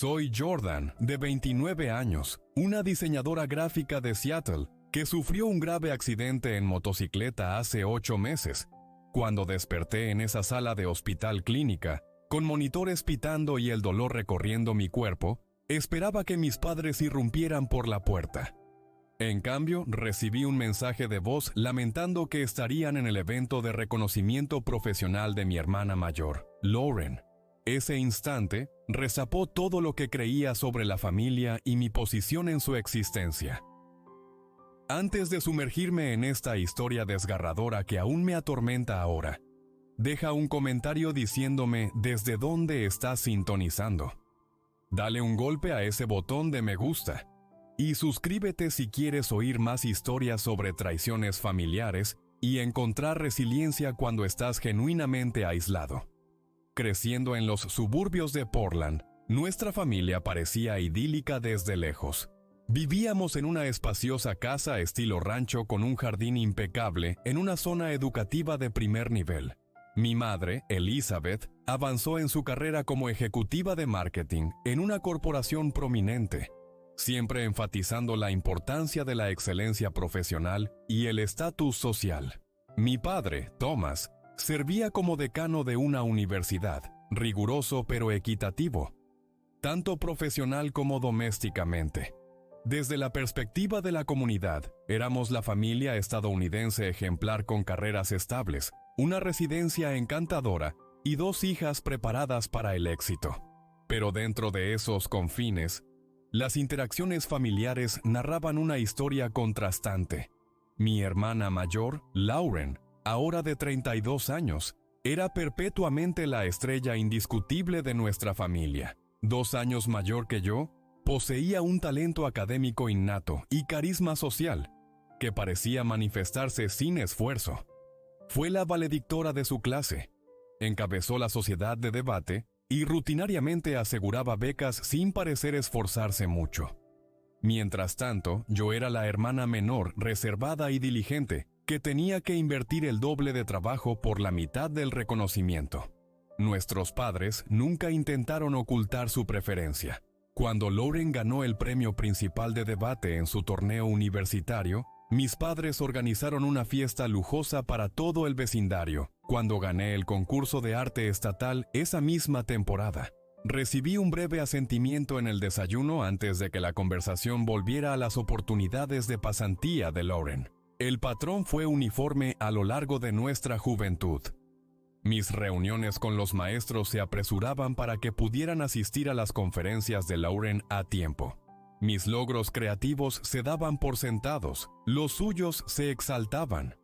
Soy Jordan, de 29 años, una diseñadora gráfica de Seattle que sufrió un grave accidente en motocicleta hace 8 meses. Cuando desperté en esa sala de hospital clínica, con monitores pitando y el dolor recorriendo mi cuerpo, esperaba que mis padres irrumpieran por la puerta. En cambio, recibí un mensaje de voz lamentando que estarían en el evento de reconocimiento profesional de mi hermana mayor, Lauren. Ese instante, resapó todo lo que creía sobre la familia y mi posición en su existencia. Antes de sumergirme en esta historia desgarradora que aún me atormenta ahora, deja un comentario diciéndome desde dónde estás sintonizando. Dale un golpe a ese botón de me gusta y suscríbete si quieres oír más historias sobre traiciones familiares y encontrar resiliencia cuando estás genuinamente aislado. Creciendo en los suburbios de Portland, nuestra familia parecía idílica desde lejos. Vivíamos en una espaciosa casa estilo rancho con un jardín impecable en una zona educativa de primer nivel. Mi madre, Elizabeth, avanzó en su carrera como ejecutiva de marketing en una corporación prominente, siempre enfatizando la importancia de la excelencia profesional y el estatus social. Mi padre, Thomas, servía como decano de una universidad, riguroso pero equitativo, tanto profesional como domésticamente. Desde la perspectiva de la comunidad, éramos la familia estadounidense ejemplar con carreras estables, una residencia encantadora y 2 hijas preparadas para el éxito. Pero dentro de esos confines, las interacciones familiares narraban una historia contrastante. Mi hermana mayor, Lauren, ahora de 32 años, era perpetuamente la estrella indiscutible de nuestra familia. 2 años mayor que yo, poseía un talento académico innato y carisma social que parecía manifestarse sin esfuerzo. Fue la valedictora de su clase, encabezó la sociedad de debate y rutinariamente aseguraba becas sin parecer esforzarse mucho. Mientras tanto, yo era la hermana menor, reservada y diligente, que tenía que invertir el doble de trabajo por la mitad del reconocimiento. Nuestros padres nunca intentaron ocultar su preferencia. Cuando Lauren ganó el premio principal de debate en su torneo universitario, mis padres organizaron una fiesta lujosa para todo el vecindario. Cuando gané el concurso de arte estatal esa misma temporada, recibí un breve asentimiento en el desayuno antes de que la conversación volviera a las oportunidades de pasantía de Lauren. El patrón fue uniforme a lo largo de nuestra juventud. Mis reuniones con los maestros se apresuraban para que pudieran asistir a las conferencias de Lauren a tiempo. Mis logros creativos se daban por sentados, los suyos se exaltaban.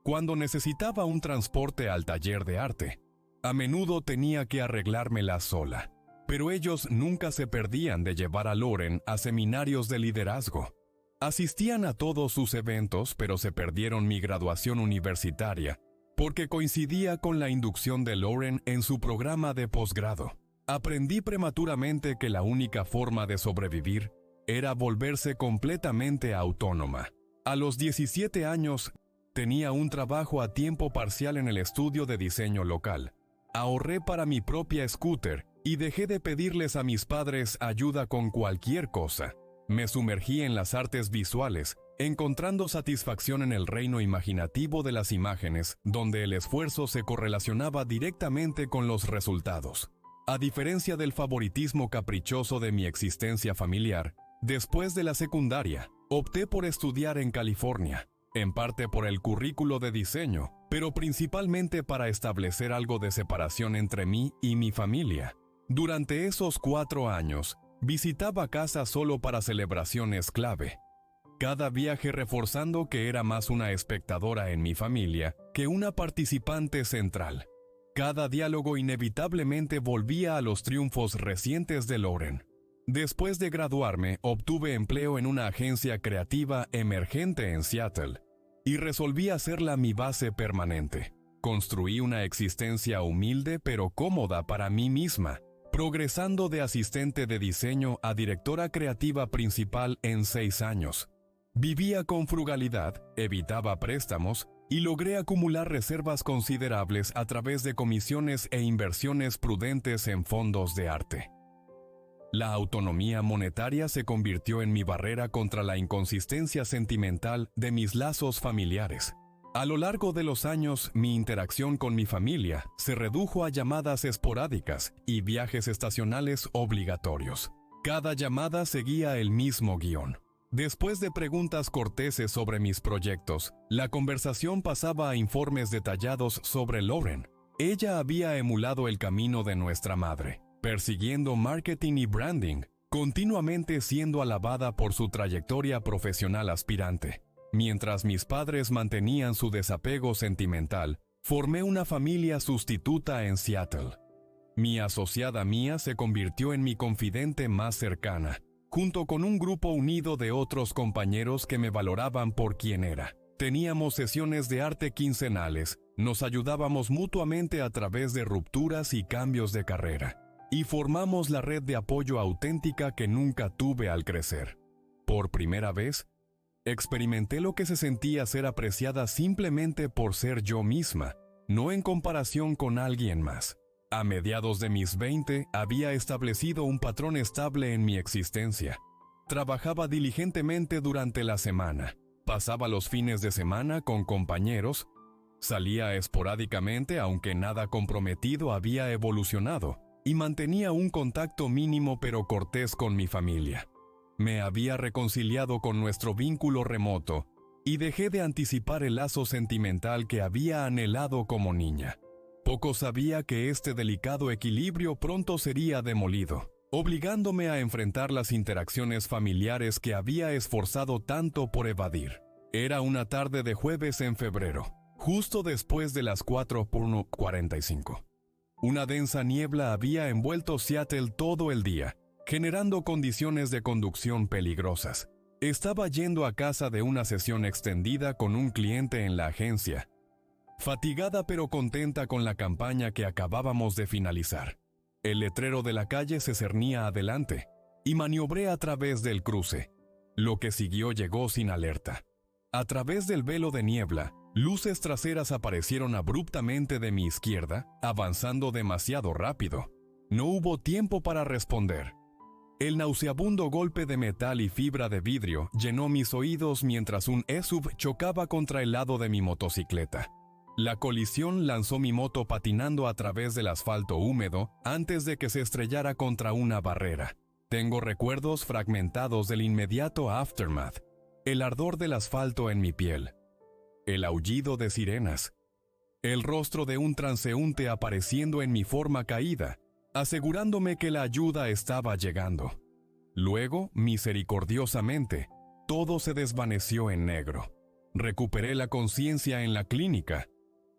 Cuando necesitaba un transporte al taller de arte, a menudo tenía que arreglármela sola, pero ellos nunca se perdían de llevar a Lauren a seminarios de liderazgo. Asistían a todos sus eventos, pero se perdieron mi graduación universitaria, porque coincidía con la inducción de Lauren en su programa de posgrado. Aprendí prematuramente que la única forma de sobrevivir era volverse completamente autónoma. A los 17 años, tenía un trabajo a tiempo parcial en el estudio de diseño local. Ahorré para mi propia scooter y dejé de pedirles a mis padres ayuda con cualquier cosa. Me sumergí en las artes visuales, encontrando satisfacción en el reino imaginativo de las imágenes, donde el esfuerzo se correlacionaba directamente con los resultados. A diferencia del favoritismo caprichoso de mi existencia familiar, después de la secundaria, opté por estudiar en California, en parte por el currículo de diseño, pero principalmente para establecer algo de separación entre mí y mi familia. Durante esos 4 años, visitaba casa solo para celebraciones clave. Cada viaje reforzando que era más una espectadora en mi familia que una participante central. Cada diálogo inevitablemente volvía a los triunfos recientes de Lauren. Después de graduarme, obtuve empleo en una agencia creativa emergente en Seattle y resolví hacerla mi base permanente. Construí una existencia humilde pero cómoda para mí misma, progresando de asistente de diseño a directora creativa principal en 6 años. Vivía con frugalidad, evitaba préstamos y logré acumular reservas considerables a través de comisiones e inversiones prudentes en fondos de arte. La autonomía monetaria se convirtió en mi barrera contra la inconsistencia sentimental de mis lazos familiares. A lo largo de los años, mi interacción con mi familia se redujo a llamadas esporádicas y viajes estacionales obligatorios. Cada llamada seguía el mismo guión. Después de preguntas corteses sobre mis proyectos, la conversación pasaba a informes detallados sobre Lauren. Ella había emulado el camino de nuestra madre, persiguiendo marketing y branding, continuamente siendo alabada por su trayectoria profesional aspirante. Mientras mis padres mantenían su desapego sentimental, formé una familia sustituta en Seattle. Mi asociada Mia se convirtió en mi confidente más cercana, junto con un grupo unido de otros compañeros que me valoraban por quien era. Teníamos sesiones de arte quincenales, nos ayudábamos mutuamente a través de rupturas y cambios de carrera, y formamos la red de apoyo auténtica que nunca tuve al crecer. Por primera vez, experimenté lo que se sentía ser apreciada simplemente por ser yo misma, no en comparación con alguien más. A mediados de mis 20 había establecido un patrón estable en mi existencia. Trabajaba diligentemente durante la semana, pasaba los fines de semana con compañeros, salía esporádicamente aunque nada comprometido había evolucionado, y mantenía un contacto mínimo pero cortés con mi familia. Me había reconciliado con nuestro vínculo remoto y dejé de anticipar el lazo sentimental que había anhelado como niña. Poco sabía que este delicado equilibrio pronto sería demolido, obligándome a enfrentar las interacciones familiares que había esforzado tanto por evadir. Era una tarde de jueves en febrero, justo después de las 4:45. Una densa niebla había envuelto Seattle todo el día, generando condiciones de conducción peligrosas. Estaba yendo a casa de una sesión extendida con un cliente en la agencia, fatigada pero contenta con la campaña que acabábamos de finalizar. El letrero de la calle se cernía adelante, y maniobré a través del cruce. Lo que siguió llegó sin alerta. A través del velo de niebla, luces traseras aparecieron abruptamente de mi izquierda, avanzando demasiado rápido. No hubo tiempo para responder. El nauseabundo golpe de metal y fibra de vidrio llenó mis oídos mientras un SUV chocaba contra el lado de mi motocicleta. La colisión lanzó mi moto patinando a través del asfalto húmedo antes de que se estrellara contra una barrera. Tengo recuerdos fragmentados del inmediato aftermath, el ardor del asfalto en mi piel, el aullido de sirenas, el rostro de un transeúnte apareciendo en mi forma caída, asegurándome que la ayuda estaba llegando. Luego, misericordiosamente, todo se desvaneció en negro. Recuperé la conciencia en la clínica,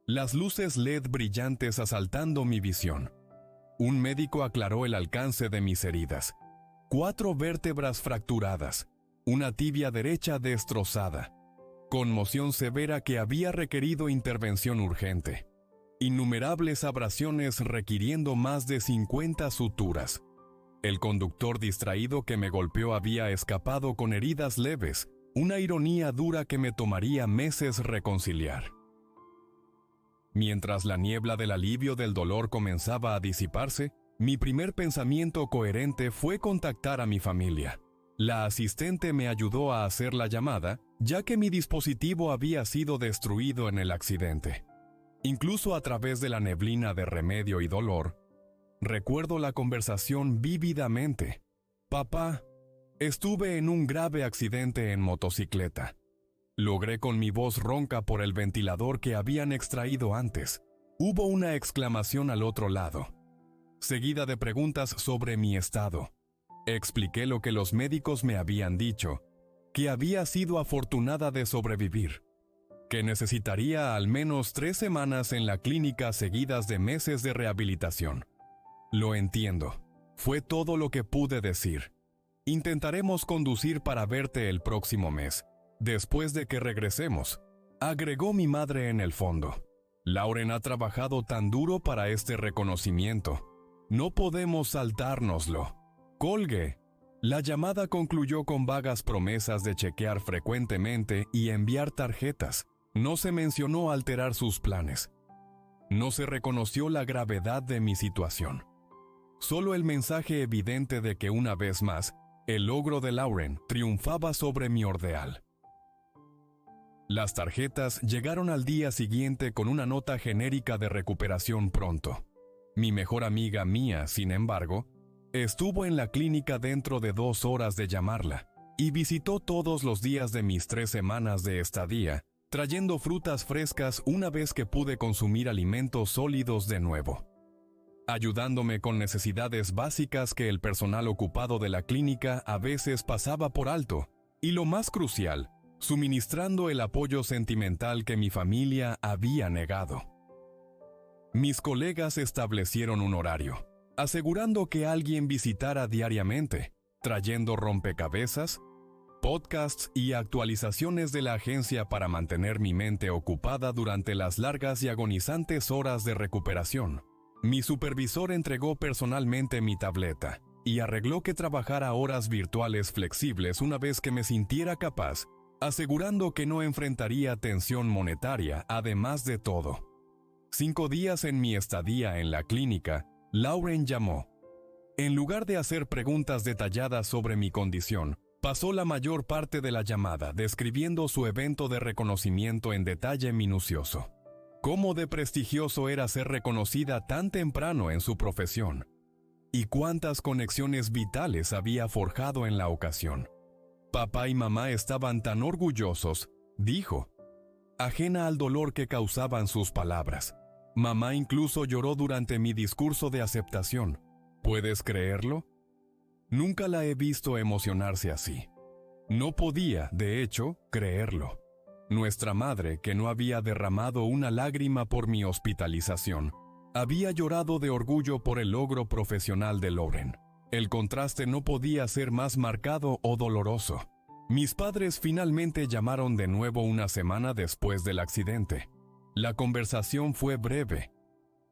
las luces LED brillantes asaltando mi visión. Un médico aclaró el alcance de mis heridas. 4 vértebras fracturadas, una tibia derecha destrozada, conmoción severa que había requerido intervención urgente. Innumerables abrasiones requiriendo más de 50 suturas. El conductor distraído que me golpeó había escapado con heridas leves, una ironía dura que me tomaría meses reconciliar. Mientras la niebla del alivio del dolor comenzaba a disiparse, mi primer pensamiento coherente fue contactar a mi familia. La asistente me ayudó a hacer la llamada, ya que mi dispositivo había sido destruido en el accidente. Incluso a través de la neblina de remedio y dolor, recuerdo la conversación vívidamente. Papá, estuve en un grave accidente en motocicleta. Logré con mi voz ronca por el ventilador que habían extraído antes. Hubo una exclamación al otro lado, seguida de preguntas sobre mi estado. Expliqué lo que los médicos me habían dicho, que había sido afortunada de sobrevivir, que necesitaría al menos 3 semanas en la clínica seguidas de meses de rehabilitación. Lo entiendo. Fue todo lo que pude decir. Intentaremos conducir para verte el próximo mes, después de que regresemos, agregó mi madre en el fondo. Lauren ha trabajado tan duro para este reconocimiento. No podemos saltárnoslo. Colgué. La llamada concluyó con vagas promesas de chequear frecuentemente y enviar tarjetas. No se mencionó alterar sus planes. No se reconoció la gravedad de mi situación. solo el mensaje evidente de que una vez más, el logro de Lauren triunfaba sobre mi ordeal. Las tarjetas llegaron al día siguiente con una nota genérica de recuperación pronto. Mi mejor amiga Mia, sin embargo, estuvo en la clínica dentro de 2 horas de llamarla y visitó todos los días de mis 3 semanas de estadía, trayendo frutas frescas una vez que pude consumir alimentos sólidos de nuevo, ayudándome con necesidades básicas que el personal ocupado de la clínica a veces pasaba por alto, y lo más crucial, suministrando el apoyo sentimental que mi familia había negado. Mis colegas establecieron un horario, asegurando que alguien visitara diariamente, trayendo rompecabezas, podcasts y actualizaciones de la agencia para mantener mi mente ocupada durante las largas y agonizantes horas de recuperación. Mi supervisor entregó personalmente mi tableta y arregló que trabajara horas virtuales flexibles una vez que me sintiera capaz, asegurando que no enfrentaría tensión monetaria además de todo. 5 días en mi estadía en la clínica, Lauren llamó. En lugar de hacer preguntas detalladas sobre mi condición, pasó la mayor parte de la llamada describiendo su evento de reconocimiento en detalle minucioso. Cómo de prestigioso era ser reconocida tan temprano en su profesión. Y cuántas conexiones vitales había forjado en la ocasión. Papá y mamá estaban tan orgullosos, dijo, ajena al dolor que causaban sus palabras. Mamá incluso lloró durante mi discurso de aceptación. ¿Puedes creerlo? Nunca la he visto emocionarse así. No podía, de hecho, creerlo. Nuestra madre, que no había derramado una lágrima por mi hospitalización, había llorado de orgullo por el logro profesional de Lauren. El contraste no podía ser más marcado o doloroso. Mis padres finalmente llamaron de nuevo una semana después del accidente. La conversación fue breve,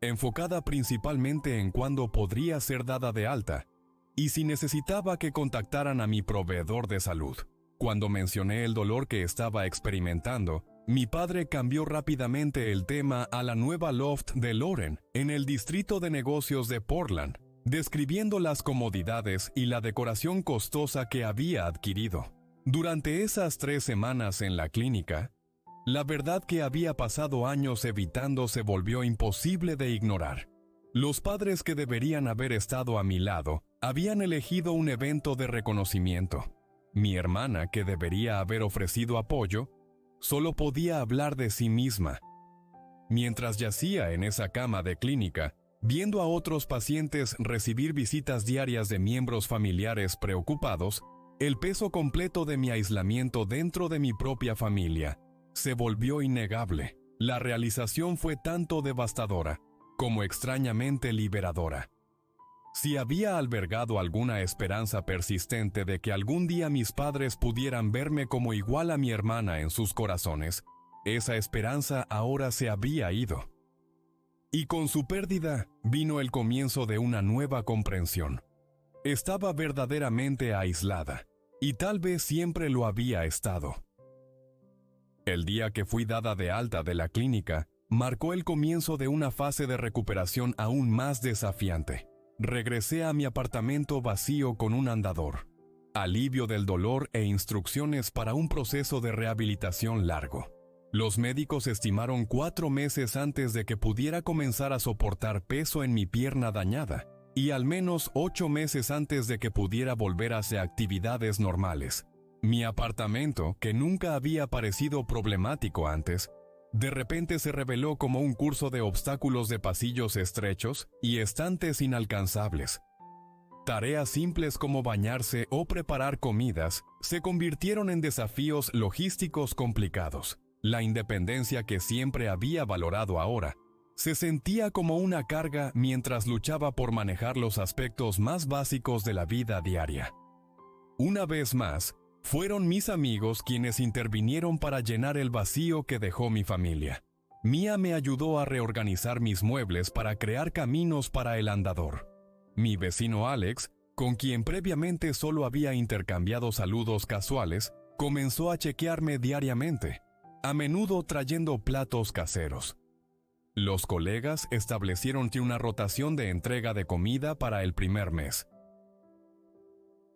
enfocada principalmente en cuándo podría ser dada de alta y si necesitaba que contactaran a mi proveedor de salud. Cuando mencioné el dolor que estaba experimentando, mi padre cambió rápidamente el tema a la nueva loft de Lauren en el distrito de negocios de Portland, describiendo las comodidades y la decoración costosa que había adquirido. Durante esas 3 semanas en la clínica, la verdad que había pasado años evitando se volvió imposible de ignorar. Los padres que deberían haber estado a mi lado habían elegido un evento de reconocimiento. Mi hermana, que debería haber ofrecido apoyo, solo podía hablar de sí misma. Mientras yacía en esa cama de clínica, viendo a otros pacientes recibir visitas diarias de miembros familiares preocupados, el peso completo de mi aislamiento dentro de mi propia familia se volvió innegable. La realización fue tanto devastadora como extrañamente liberadora. Si había albergado alguna esperanza persistente de que algún día mis padres pudieran verme como igual a mi hermana en sus corazones, esa esperanza ahora se había ido. Y con su pérdida vino el comienzo de una nueva comprensión. Estaba verdaderamente aislada, y tal vez siempre lo había estado. El día que fui dada de alta de la clínica, marcó el comienzo de una fase de recuperación aún más desafiante. Regresé a mi apartamento vacío con un andador, alivio del dolor e instrucciones para un proceso de rehabilitación largo. Los médicos estimaron 4 meses antes de que pudiera comenzar a soportar peso en mi pierna dañada, y al menos 8 meses antes de que pudiera volver hacia actividades normales. Mi apartamento, que nunca había parecido problemático antes, de repente se reveló como un curso de obstáculos de pasillos estrechos y estantes inalcanzables. Tareas simples como bañarse o preparar comidas se convirtieron en desafíos logísticos complicados. La independencia que siempre había valorado ahora se sentía como una carga mientras luchaba por manejar los aspectos más básicos de la vida diaria. Una vez más, fueron mis amigos quienes intervinieron para llenar el vacío que dejó mi familia. Mia me ayudó a reorganizar mis muebles para crear caminos para el andador. Mi vecino Alex, con quien previamente solo había intercambiado saludos casuales, comenzó a chequearme diariamente, a menudo trayendo platos caseros. Los colegas establecieron una rotación de entrega de comida para el primer mes.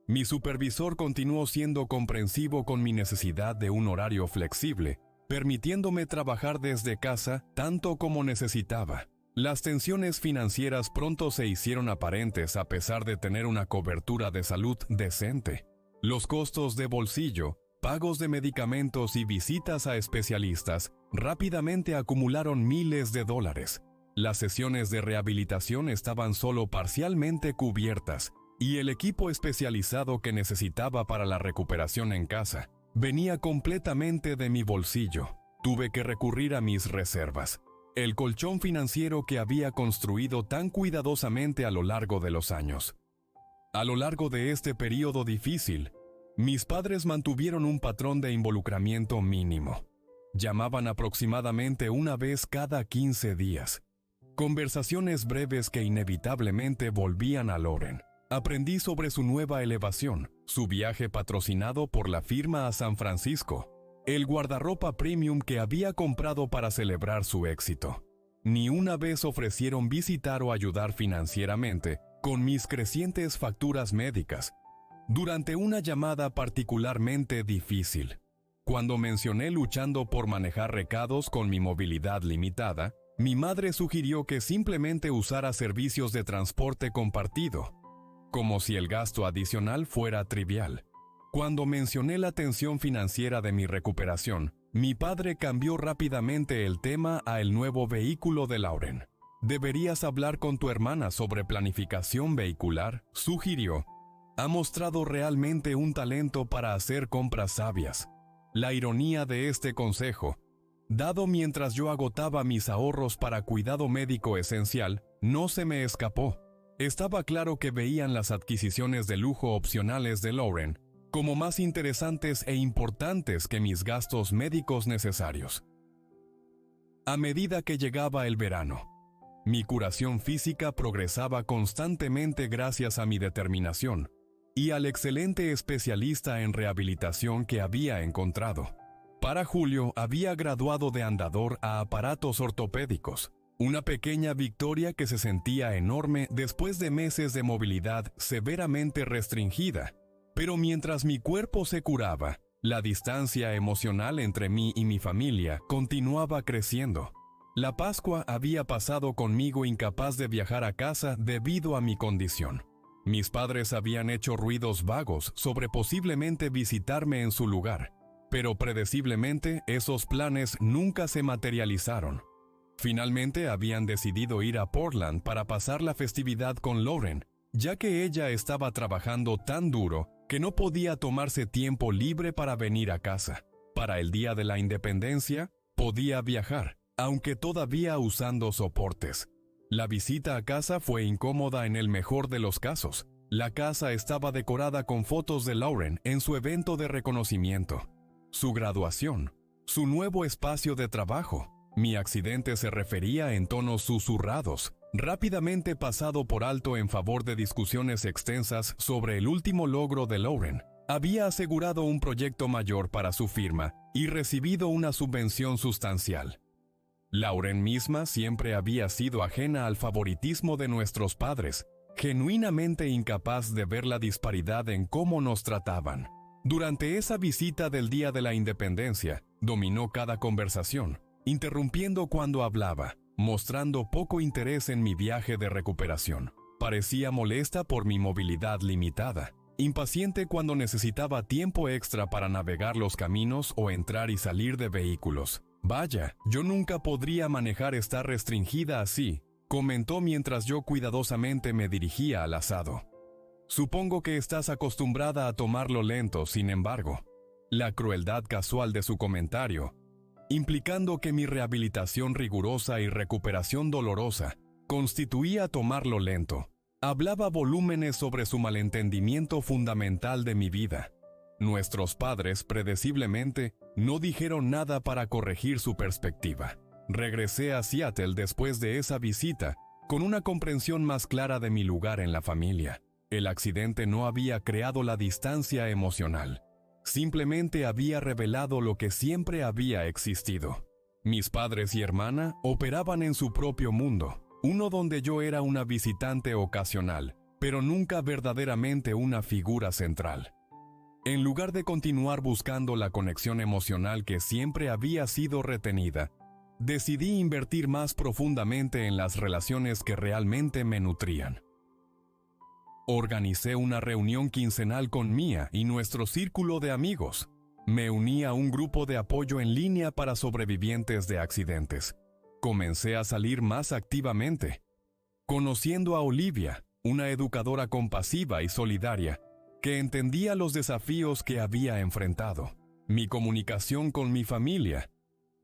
Mi supervisor continuó siendo comprensivo con mi necesidad de un horario flexible, permitiéndome trabajar desde casa tanto como necesitaba. Las tensiones financieras pronto se hicieron aparentes a pesar de tener una cobertura de salud decente. Los costos de bolsillo, pagos de medicamentos y visitas a especialistas rápidamente acumularon miles de dólares. Las sesiones de rehabilitación estaban solo parcialmente cubiertas y el equipo especializado que necesitaba para la recuperación en casa venía completamente de mi bolsillo. Tuve que recurrir a mis reservas, el colchón financiero que había construido tan cuidadosamente a lo largo de los años. A lo largo de este periodo difícil, mis padres mantuvieron un patrón de involucramiento mínimo. Llamaban aproximadamente una vez cada 15 días. Conversaciones breves que inevitablemente volvían a Lauren. Aprendí sobre su nueva elevación, su viaje patrocinado por la firma a San Francisco, el guardarropa premium que había comprado para celebrar su éxito. Ni una vez ofrecieron visitar o ayudar financieramente con mis crecientes facturas médicas. Durante una llamada particularmente difícil, cuando mencioné luchando por manejar recados con mi movilidad limitada, mi madre sugirió que simplemente usara servicios de transporte compartido, como si el gasto adicional fuera trivial. Cuando mencioné la tensión financiera de mi recuperación, mi padre cambió rápidamente el tema a el nuevo vehículo de Lauren. «Deberías hablar con tu hermana sobre planificación vehicular», sugirió. «Ha mostrado realmente un talento para hacer compras sabias». La ironía de este consejo, dado mientras yo agotaba mis ahorros para cuidado médico esencial, no se me escapó. Estaba claro que veían las adquisiciones de lujo opcionales de Lauren como más interesantes e importantes que mis gastos médicos necesarios. A medida que llegaba el verano, mi curación física progresaba constantemente gracias a mi determinación y al excelente especialista en rehabilitación que había encontrado. Para julio había graduado de andador a aparatos ortopédicos, una pequeña victoria que se sentía enorme después de meses de movilidad severamente restringida. Pero mientras mi cuerpo se curaba, la distancia emocional entre mí y mi familia continuaba creciendo. La Pascua había pasado conmigo incapaz de viajar a casa debido a mi condición. Mis padres habían hecho ruidos vagos sobre posiblemente visitarme en su lugar, pero predeciblemente esos planes nunca se materializaron. Finalmente habían decidido ir a Portland para pasar la festividad con Lauren, ya que ella estaba trabajando tan duro que no podía tomarse tiempo libre para venir a casa. Para el día de la independencia, podía viajar, aunque todavía usando soportes. La visita a casa fue incómoda en el mejor de los casos. La casa estaba decorada con fotos de Lauren en su evento de reconocimiento, su graduación, su nuevo espacio de trabajo. Mi accidente se refería en tonos susurrados, rápidamente pasado por alto en favor de discusiones extensas sobre el último logro de Lauren. Había asegurado un proyecto mayor para su firma y recibido una subvención sustancial. Lauren misma siempre había sido ajena al favoritismo de nuestros padres, genuinamente incapaz de ver la disparidad en cómo nos trataban. Durante esa visita del Día de la Independencia, dominó cada conversación, interrumpiendo cuando hablaba, mostrando poco interés en mi viaje de recuperación. Parecía molesta por mi movilidad limitada, impaciente cuando necesitaba tiempo extra para navegar los caminos o entrar y salir de vehículos. «Vaya, yo nunca podría manejar estar restringida así», comentó mientras yo cuidadosamente me dirigía al asado. «Supongo que estás acostumbrada a tomarlo lento, sin embargo». La crueldad casual de su comentario, implicando que mi rehabilitación rigurosa y recuperación dolorosa constituía tomarlo lento, hablaba volúmenes sobre su malentendimiento fundamental de mi vida. Nuestros padres, predeciblemente, no dijeron nada para corregir su perspectiva. Regresé a Seattle después de esa visita, con una comprensión más clara de mi lugar en la familia. El accidente no había creado la distancia emocional. Simplemente había revelado lo que siempre había existido. Mis padres y hermana operaban en su propio mundo, uno donde yo era una visitante ocasional, pero nunca verdaderamente una figura central. En lugar de continuar buscando la conexión emocional que siempre había sido retenida, decidí invertir más profundamente en las relaciones que realmente me nutrían. Organicé una reunión quincenal con Mia y nuestro círculo de amigos. Me uní a un grupo de apoyo en línea para sobrevivientes de accidentes. Comencé a salir más activamente, conociendo a Olivia, una educadora compasiva y solidaria, que entendía los desafíos que había enfrentado. Mi comunicación con mi familia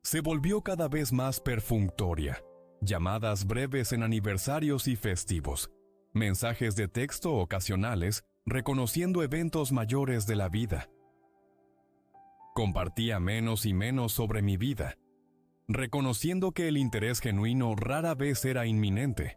se volvió cada vez más perfunctoria. Llamadas breves en aniversarios y festivos, mensajes de texto ocasionales reconociendo eventos mayores de la vida. Compartía menos y menos sobre mi vida, reconociendo que el interés genuino rara vez era inminente.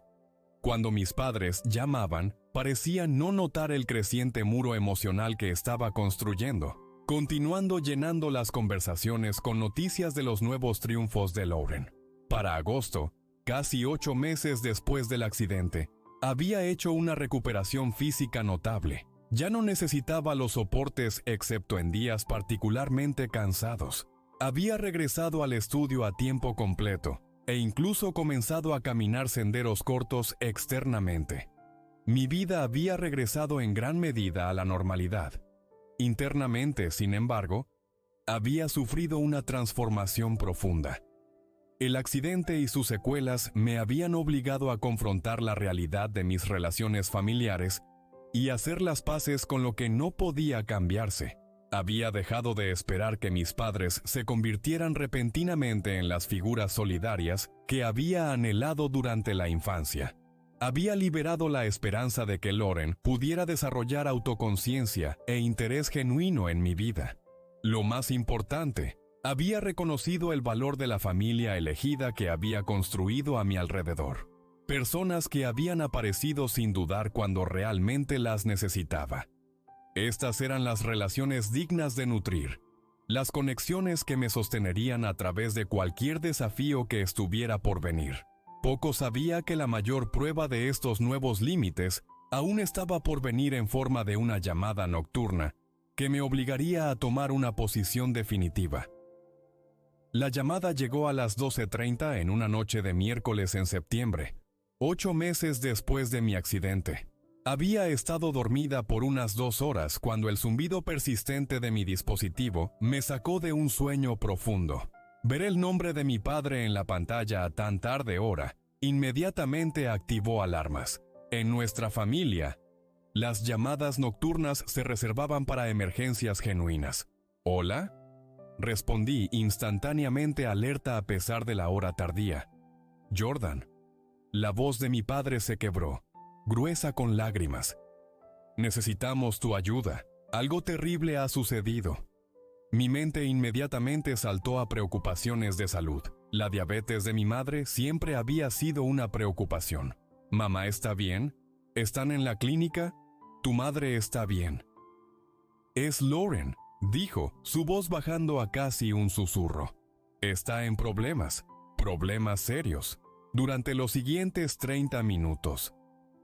Cuando mis padres llamaban, parecía no notar el creciente muro emocional que estaba construyendo, continuando llenando las conversaciones con noticias de los nuevos triunfos de Lauren. Para agosto, casi 8 meses después del accidente, había hecho una recuperación física notable. Ya no necesitaba los soportes excepto en días particularmente cansados. Había regresado al estudio a tiempo completo e incluso comenzado a caminar senderos cortos externamente. Mi vida había regresado en gran medida a la normalidad. Internamente, sin embargo, había sufrido una transformación profunda. El accidente y sus secuelas me habían obligado a confrontar la realidad de mis relaciones familiares y hacer las paces con lo que no podía cambiarse. Había dejado de esperar que mis padres se convirtieran repentinamente en las figuras solidarias que había anhelado durante la infancia. Había liberado la esperanza de que Lauren pudiera desarrollar autoconciencia e interés genuino en mi vida. Lo más importante, había reconocido el valor de la familia elegida que había construido a mi alrededor. Personas que habían aparecido sin dudar cuando realmente las necesitaba. Estas eran las relaciones dignas de nutrir, las conexiones que me sostenerían a través de cualquier desafío que estuviera por venir. Poco sabía que la mayor prueba de estos nuevos límites aún estaba por venir en forma de una llamada nocturna que me obligaría a tomar una posición definitiva. La llamada llegó a las 12:30 en una noche de miércoles en septiembre. 8 meses después de mi accidente. Había estado dormida por unas 2 horas cuando el zumbido persistente de mi dispositivo me sacó de un sueño profundo. Ver el nombre de mi padre en la pantalla a tan tarde hora inmediatamente activó alarmas. En nuestra familia, las llamadas nocturnas se reservaban para emergencias genuinas. ¿Hola? Respondí instantáneamente alerta a pesar de la hora tardía. Jordan. La voz de mi padre se quebró, gruesa con lágrimas. Necesitamos tu ayuda. Algo terrible ha sucedido. Mi mente inmediatamente saltó a preocupaciones de salud. La diabetes de mi madre siempre había sido una preocupación. ¿Mamá está bien? ¿Están en la clínica? Tu madre está bien. Es Lauren, dijo, su voz bajando a casi un susurro. Está en problemas serios. Durante los siguientes 30 minutos,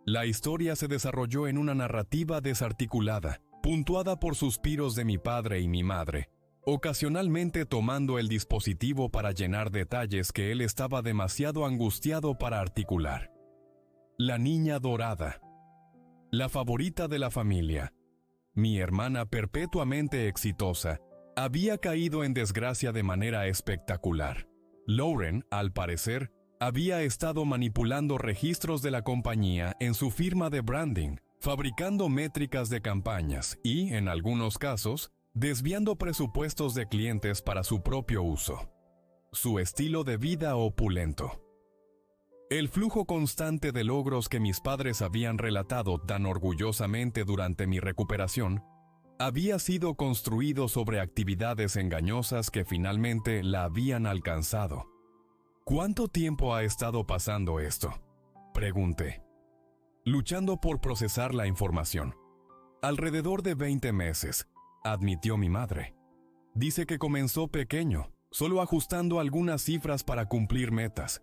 la historia se desarrolló en una narrativa desarticulada, puntuada por suspiros de mi padre y mi madre, ocasionalmente tomando el dispositivo para llenar detalles que él estaba demasiado angustiado para articular. La niña dorada, la favorita de la familia, mi hermana perpetuamente exitosa, había caído en desgracia de manera espectacular. Lauren, al parecer, había estado manipulando registros de la compañía en su firma de branding, fabricando métricas de campañas y, en algunos casos, desviando presupuestos de clientes para su propio uso. Su estilo de vida opulento. El flujo constante de logros que mis padres habían relatado tan orgullosamente durante mi recuperación había sido construido sobre actividades engañosas que finalmente la habían alcanzado. ¿Cuánto tiempo ha estado pasando esto?, pregunté, luchando por procesar la información. Alrededor de 20 meses, admitió mi madre. Dice que comenzó pequeño, solo ajustando algunas cifras para cumplir metas.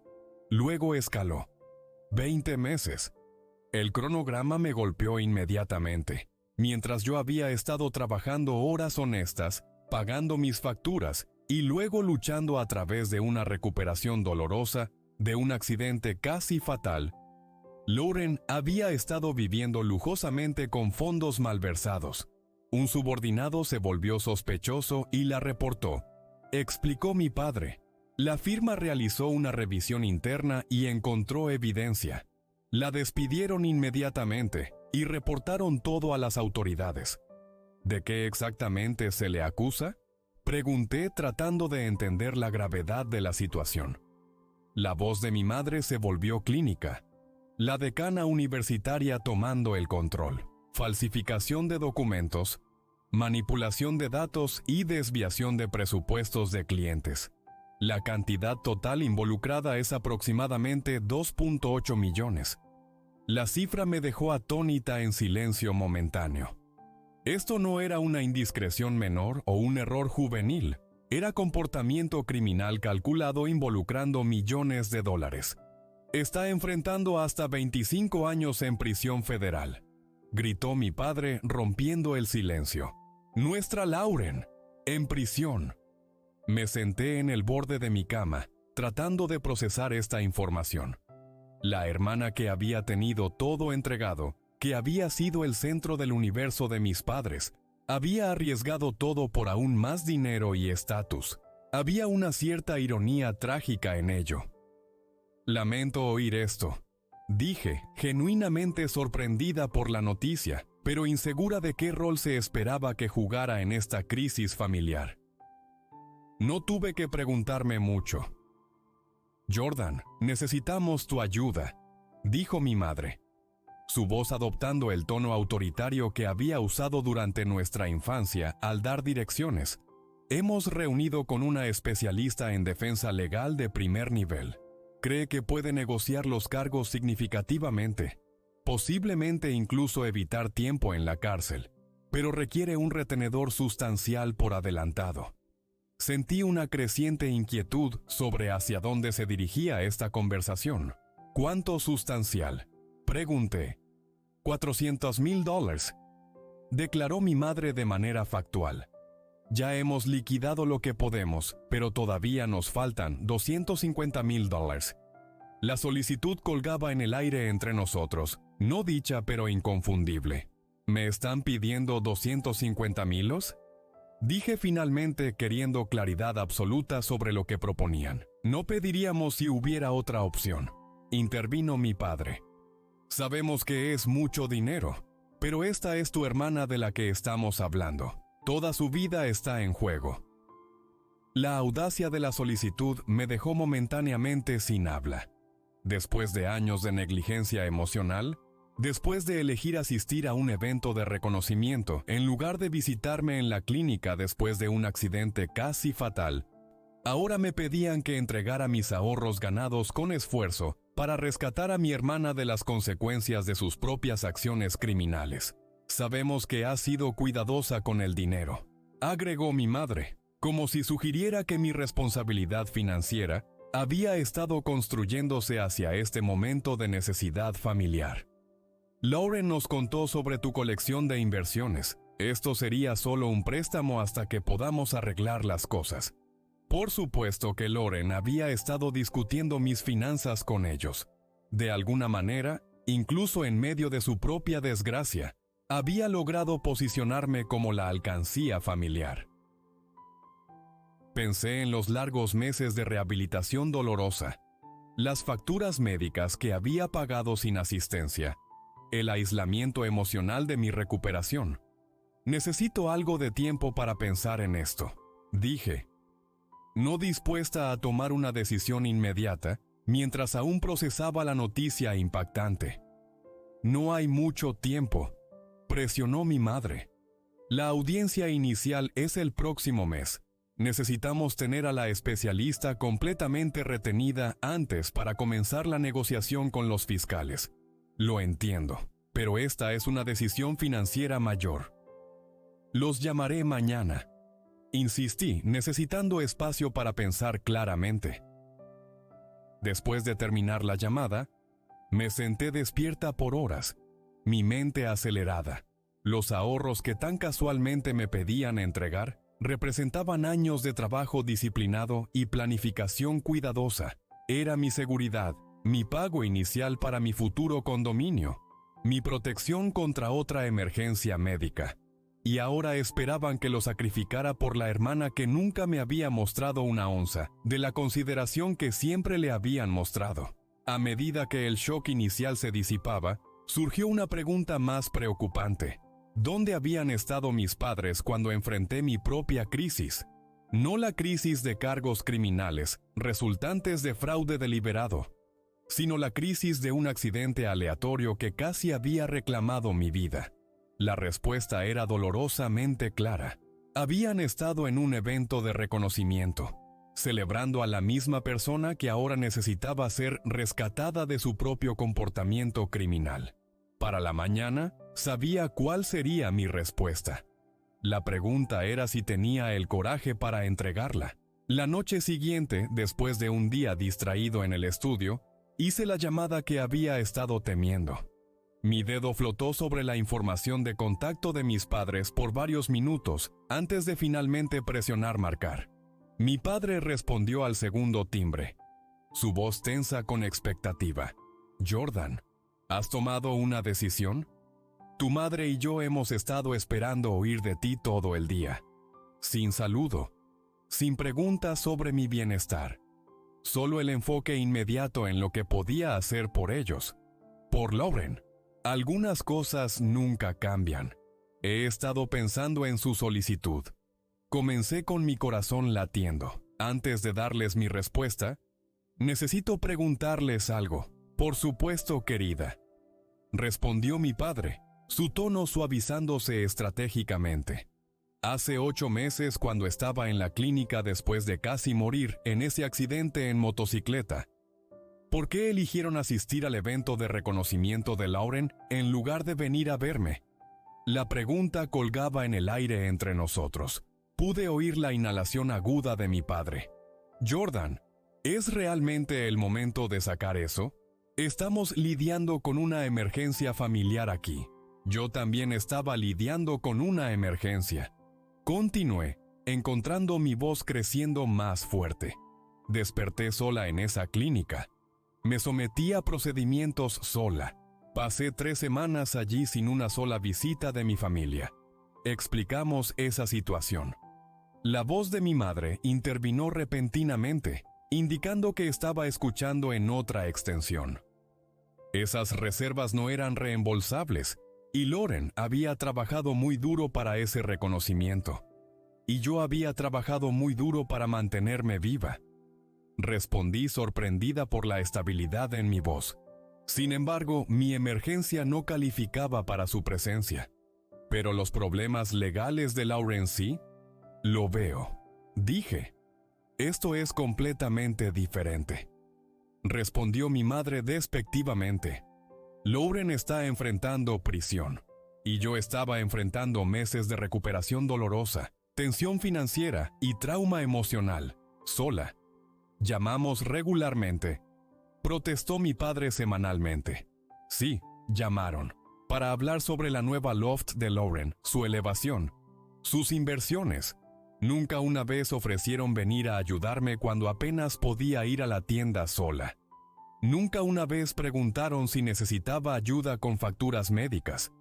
Luego escaló. 20 meses. El cronograma me golpeó inmediatamente. Mientras yo había estado trabajando horas honestas, pagando mis facturas y luego luchando a través de una recuperación dolorosa de un accidente casi fatal, Lauren había estado viviendo lujosamente con fondos malversados. Un subordinado se volvió sospechoso y la reportó. Explicó mi padre. La firma realizó una revisión interna y encontró evidencia. La despidieron inmediatamente y reportaron todo a las autoridades. ¿De qué exactamente se le acusa? Pregunté tratando de entender la gravedad de la situación. La voz de mi madre se volvió clínica. La decana universitaria tomando el control. Falsificación de documentos, manipulación de datos y desviación de presupuestos de clientes. La cantidad total involucrada es aproximadamente 2.8 millones. La cifra me dejó atónita en silencio momentáneo. Esto no era una indiscreción menor o un error juvenil, era comportamiento criminal calculado involucrando millones de dólares. Está enfrentando hasta 25 años en prisión federal, gritó mi padre rompiendo el silencio. Nuestra Lauren, en prisión. Me senté en el borde de mi cama, tratando de procesar esta información. La hermana que había tenido todo entregado, que había sido el centro del universo de mis padres, había arriesgado todo por aún más dinero y estatus. Había una cierta ironía trágica en ello. Lamento oír esto, dije, genuinamente sorprendida por la noticia, pero insegura de qué rol se esperaba que jugara en esta crisis familiar. No tuve que preguntarme mucho. Jordan, necesitamos tu ayuda, dijo mi madre, su voz adoptando el tono autoritario que había usado durante nuestra infancia al dar direcciones. Hemos reunido con una especialista en defensa legal de primer nivel. Cree que puede negociar los cargos significativamente, posiblemente incluso evitar tiempo en la cárcel, pero requiere un retenedor sustancial por adelantado. Sentí una creciente inquietud sobre hacia dónde se dirigía esta conversación. ¿Cuánto sustancial?, pregunté. $400,000, declaró mi madre de manera factual. Ya hemos liquidado lo que podemos, pero todavía nos faltan $250,000. La solicitud colgaba en el aire entre nosotros, no dicha pero inconfundible. ¿Me están pidiendo $250,000? Dije finalmente queriendo claridad absoluta sobre lo que proponían. No pediríamos si hubiera otra opción. Intervino mi padre. Sabemos que es mucho dinero, pero esta es tu hermana de la que estamos hablando. Toda su vida está en juego. La audacia de la solicitud me dejó momentáneamente sin habla. Después de años de negligencia emocional, después de elegir asistir a un evento de reconocimiento en lugar de visitarme en la clínica después de un accidente casi fatal, ahora me pedían que entregara mis ahorros ganados con esfuerzo para rescatar a mi hermana de las consecuencias de sus propias acciones criminales. Sabemos que has sido cuidadosa con el dinero, agregó mi madre, como si sugiriera que mi responsabilidad financiera había estado construyéndose hacia este momento de necesidad familiar. Lauren nos contó sobre tu colección de inversiones. Esto sería solo un préstamo hasta que podamos arreglar las cosas. Por supuesto que Lauren había estado discutiendo mis finanzas con ellos. De alguna manera, incluso en medio de su propia desgracia, había logrado posicionarme como la alcancía familiar. Pensé en los largos meses de rehabilitación dolorosa, las facturas médicas que había pagado sin asistencia, el aislamiento emocional de mi recuperación. Necesito algo de tiempo para pensar en esto, dije, no dispuesta a tomar una decisión inmediata mientras aún procesaba la noticia impactante. No hay mucho tiempo, presionó mi madre. La audiencia inicial es el próximo mes. Necesitamos tener a la especialista completamente retenida antes para comenzar la negociación con los fiscales. Lo entiendo, pero esta es una decisión financiera mayor. Los llamaré mañana. Insistí, necesitando espacio para pensar claramente. Después de terminar la llamada, me senté despierta por horas, mi mente acelerada. Los ahorros que tan casualmente me pedían entregar representaban años de trabajo disciplinado y planificación cuidadosa. Era mi seguridad, mi pago inicial para mi futuro condominio, mi protección contra otra emergencia médica. Y ahora esperaban que lo sacrificara por la hermana que nunca me había mostrado una onza de la consideración que siempre le habían mostrado. A medida que el shock inicial se disipaba, surgió una pregunta más preocupante. ¿Dónde habían estado mis padres cuando enfrenté mi propia crisis? No la crisis de cargos criminales resultantes de fraude deliberado, sino la crisis de un accidente aleatorio que casi había reclamado mi vida. La respuesta era dolorosamente clara. Habían estado en un evento de reconocimiento, celebrando a la misma persona que ahora necesitaba ser rescatada de su propio comportamiento criminal. Para la mañana, sabía cuál sería mi respuesta. La pregunta era si tenía el coraje para entregarla. La noche siguiente, después de un día distraído en el estudio, hice la llamada que había estado temiendo. Mi dedo flotó sobre la información de contacto de mis padres por varios minutos antes de finalmente presionar marcar. Mi padre respondió al segundo timbre, su voz tensa con expectativa. Jordan, ¿has tomado una decisión? Tu madre y yo hemos estado esperando oír de ti todo el día. Sin saludo, sin preguntas sobre mi bienestar. Solo el enfoque inmediato en lo que podía hacer por ellos. Por Lauren. Algunas cosas nunca cambian. He estado pensando en su solicitud. Comencé con mi corazón latiendo. Antes de darles mi respuesta, necesito preguntarles algo. Por supuesto, querida. Respondió mi padre, su tono suavizándose estratégicamente. Hace 8 meses, cuando estaba en la clínica después de casi morir en ese accidente en motocicleta, ¿por qué eligieron asistir al evento de reconocimiento de Lauren en lugar de venir a verme? La pregunta colgaba en el aire entre nosotros. Pude oír la inhalación aguda de mi padre. Jordan, ¿es realmente el momento de sacar eso? Estamos lidiando con una emergencia familiar aquí. Yo también estaba lidiando con una emergencia. Continué, encontrando mi voz creciendo más fuerte. Desperté sola en esa clínica. Me sometí a procedimientos sola. Pasé 3 semanas allí sin una sola visita de mi familia. Explicamos esa situación. La voz de mi madre intervino repentinamente, indicando que estaba escuchando en otra extensión. Esas reservas no eran reembolsables, y Lauren había trabajado muy duro para ese reconocimiento. Y yo había trabajado muy duro para mantenerme viva. Respondí sorprendida por la estabilidad en mi voz. Sin embargo, mi emergencia no calificaba para su presencia. Pero los problemas legales de Lauren sí, lo veo. Dije, esto es completamente diferente. Respondió mi madre despectivamente. Lauren está enfrentando prisión. Y yo estaba enfrentando meses de recuperación dolorosa, tensión financiera y trauma emocional, sola. Llamamos regularmente. Protestó mi padre semanalmente. Sí, llamaron. Para hablar sobre la nueva loft de Lauren, su elevación, sus inversiones. Nunca una vez ofrecieron venir a ayudarme cuando apenas podía ir a la tienda sola. Nunca una vez preguntaron si necesitaba ayuda con facturas médicas.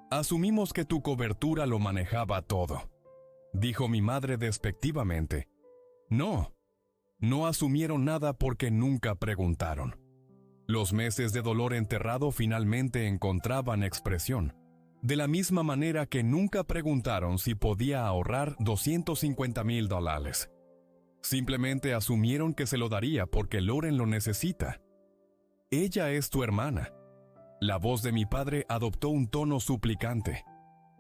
Asumimos que tu cobertura lo manejaba todo. Dijo mi madre despectivamente. No asumieron nada porque nunca preguntaron. Los meses de dolor enterrado finalmente encontraban expresión, de la misma manera que nunca preguntaron si podía ahorrar $250,000. Simplemente asumieron que se lo daría porque Lauren lo necesita. Ella es tu hermana. La voz de mi padre adoptó un tono suplicante.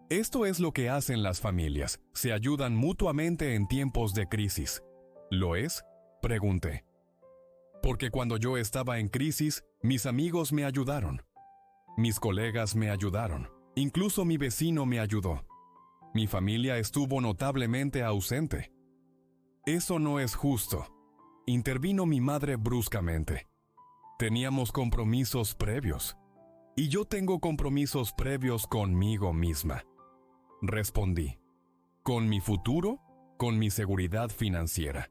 Esto es lo que hacen las familias, se ayudan mutuamente en tiempos de crisis. ¿Lo es? Pregunté. Porque cuando yo estaba en crisis, mis amigos me ayudaron. Mis colegas me ayudaron. Incluso mi vecino me ayudó. Mi familia estuvo notablemente ausente. Eso no es justo, intervino mi madre bruscamente. Teníamos compromisos previos, y yo tengo compromisos previos conmigo misma. Respondí, con mi futuro, con mi seguridad financiera.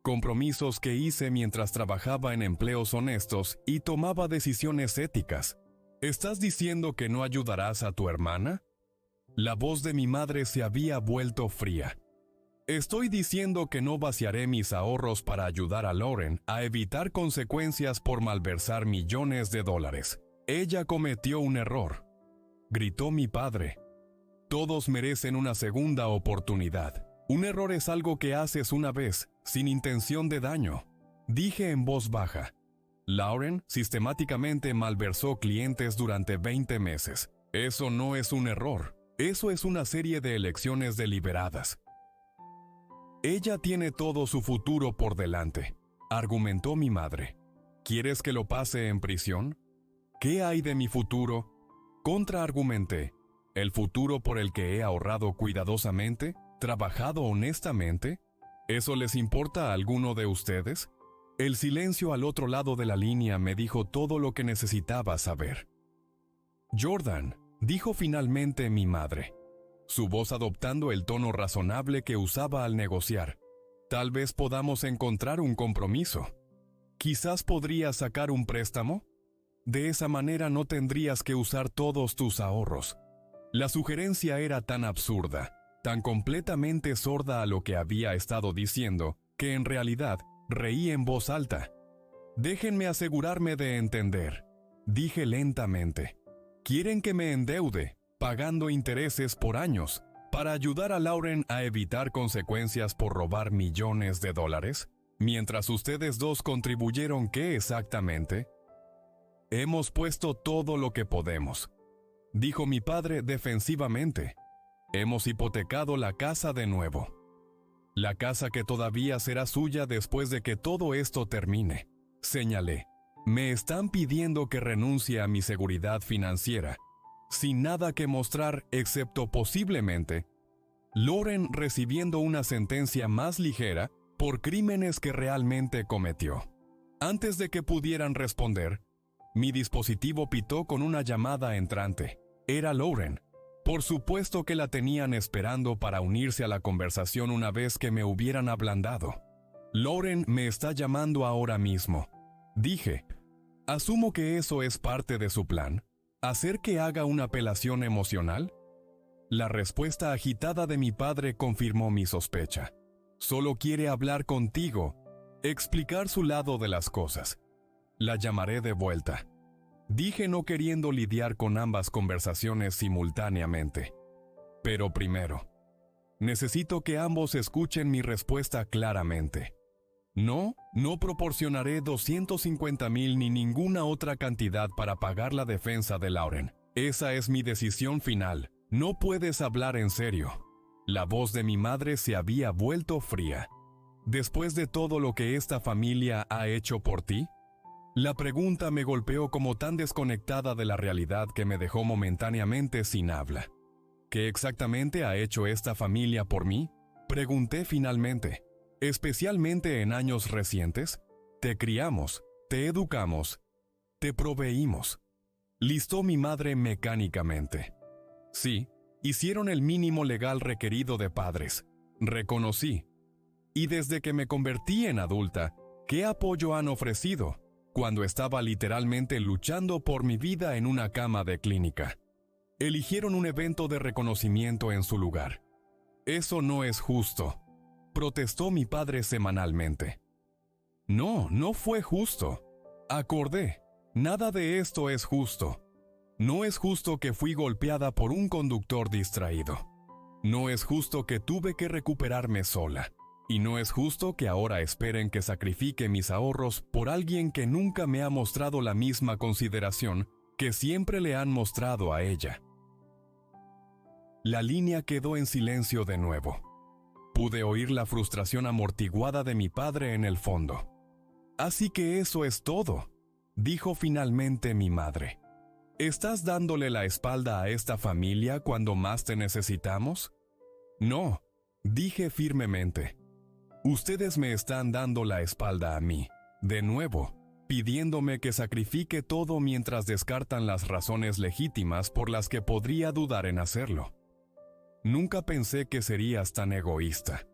Compromisos que hice mientras trabajaba en empleos honestos y tomaba decisiones éticas. ¿Estás diciendo que no ayudarás a tu hermana? La voz de mi madre se había vuelto fría. Estoy diciendo que no vaciaré mis ahorros para ayudar a Lauren a evitar consecuencias por malversar millones de dólares. Ella cometió un error, gritó mi padre. Todos merecen una segunda oportunidad. Un error es algo que haces una vez, sin intención de daño. Dije en voz baja. Lauren sistemáticamente malversó clientes durante 20 meses. Eso no es un error. Eso es una serie de elecciones deliberadas. Ella tiene todo su futuro por delante, argumentó mi madre. ¿Quieres que lo pase en prisión? ¿Qué hay de mi futuro? Contraargumenté. ¿El futuro por el que he ahorrado cuidadosamente? ¿Trabajado honestamente? ¿Eso les importa a alguno de ustedes? El silencio al otro lado de la línea me dijo todo lo que necesitaba saber. Jordan, dijo finalmente mi madre, su voz adoptando el tono razonable que usaba al negociar. Tal vez podamos encontrar un compromiso. Quizás podrías sacar un préstamo. De esa manera no tendrías que usar todos tus ahorros. La sugerencia era tan absurda, tan completamente sorda a lo que había estado diciendo, que en realidad reí en voz alta. Déjenme asegurarme de entender, dije lentamente. ¿Quieren que me endeude, pagando intereses por años, para ayudar a Lauren a evitar consecuencias por robar millones de dólares? Mientras ustedes dos contribuyeron, ¿qué exactamente? Hemos puesto todo lo que podemos, dijo mi padre defensivamente. Hemos hipotecado la casa de nuevo. La casa que todavía será suya después de que todo esto termine, señalé. Me están pidiendo que renuncie a mi seguridad financiera, sin nada que mostrar excepto posiblemente Lauren recibiendo una sentencia más ligera por crímenes que realmente cometió. Antes de que pudieran responder, mi dispositivo pitó con una llamada entrante. Era Lauren. Por supuesto que la tenían esperando para unirse a la conversación una vez que me hubieran ablandado. Lauren me está llamando ahora mismo, dije. Asumo que eso es parte de su plan. ¿Hacer que haga una apelación emocional? La respuesta agitada de mi padre confirmó mi sospecha. Solo quiere hablar contigo, explicar su lado de las cosas. La llamaré de vuelta, dije no queriendo lidiar con ambas conversaciones simultáneamente. Pero primero, necesito que ambos escuchen mi respuesta claramente. No proporcionaré $250,000 ni ninguna otra cantidad para pagar la defensa de Lauren. Esa es mi decisión final. No puedes hablar en serio. La voz de mi madre se había vuelto fría. ¿Después de todo lo que esta familia ha hecho por ti? La pregunta me golpeó como tan desconectada de la realidad que me dejó momentáneamente sin habla. ¿Qué exactamente ha hecho esta familia por mí? Pregunté finalmente. Especialmente en años recientes, te criamos, te educamos, te proveímos. Listó mi madre mecánicamente. Sí, hicieron el mínimo legal requerido de padres, reconocí. Y desde que me convertí en adulta, ¿qué apoyo han ofrecido? Cuando estaba literalmente luchando por mi vida en una cama de clínica. Eligieron un evento de reconocimiento en su lugar. Eso no es justo, protestó mi padre semanalmente. No fue justo. Acordé, nada de esto es justo. No es justo que fui golpeada por un conductor distraído. No es justo que tuve que recuperarme sola. Y no es justo que ahora esperen que sacrifique mis ahorros por alguien que nunca me ha mostrado la misma consideración que siempre le han mostrado a ella. La línea quedó en silencio de nuevo. Pude oír la frustración amortiguada de mi padre en el fondo. Así que eso es todo, dijo finalmente mi madre. ¿Estás dándole la espalda a esta familia cuando más te necesitamos? No, dije firmemente. Ustedes me están dando la espalda a mí, de nuevo, pidiéndome que sacrifique todo mientras descartan las razones legítimas por las que podría dudar en hacerlo. Nunca pensé que serías tan egoísta,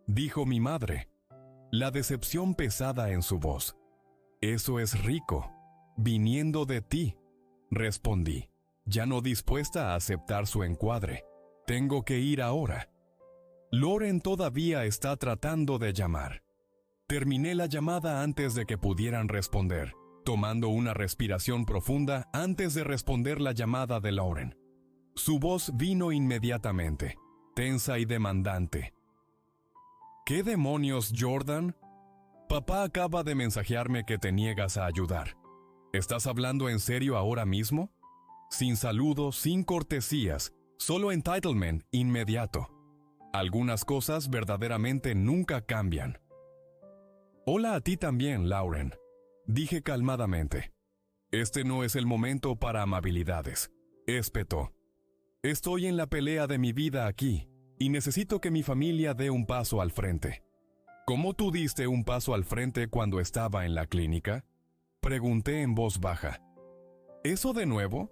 dijo mi madre, la decepción pesada en su voz. Eso es rico, viniendo de ti, respondí, ya no dispuesta a aceptar su encuadre. Tengo que ir ahora. Lauren todavía está tratando de llamar. Terminé la llamada antes de que pudieran responder, tomando una respiración profunda antes de responder la llamada de Lauren. Su voz vino inmediatamente, tensa y demandante. ¿Qué demonios, Jordan? Papá acaba de mensajearme que te niegas a ayudar. ¿Estás hablando en serio ahora mismo? Sin saludos, sin cortesías, solo entitlement inmediato. Algunas cosas verdaderamente nunca cambian. Hola a ti también, Lauren, dije calmadamente. Este no es el momento para amabilidades, espetó. Estoy en la pelea de mi vida aquí, y necesito que mi familia dé un paso al frente. ¿Cómo tú diste un paso al frente cuando estaba en la clínica? Pregunté en voz baja. ¿Eso de nuevo?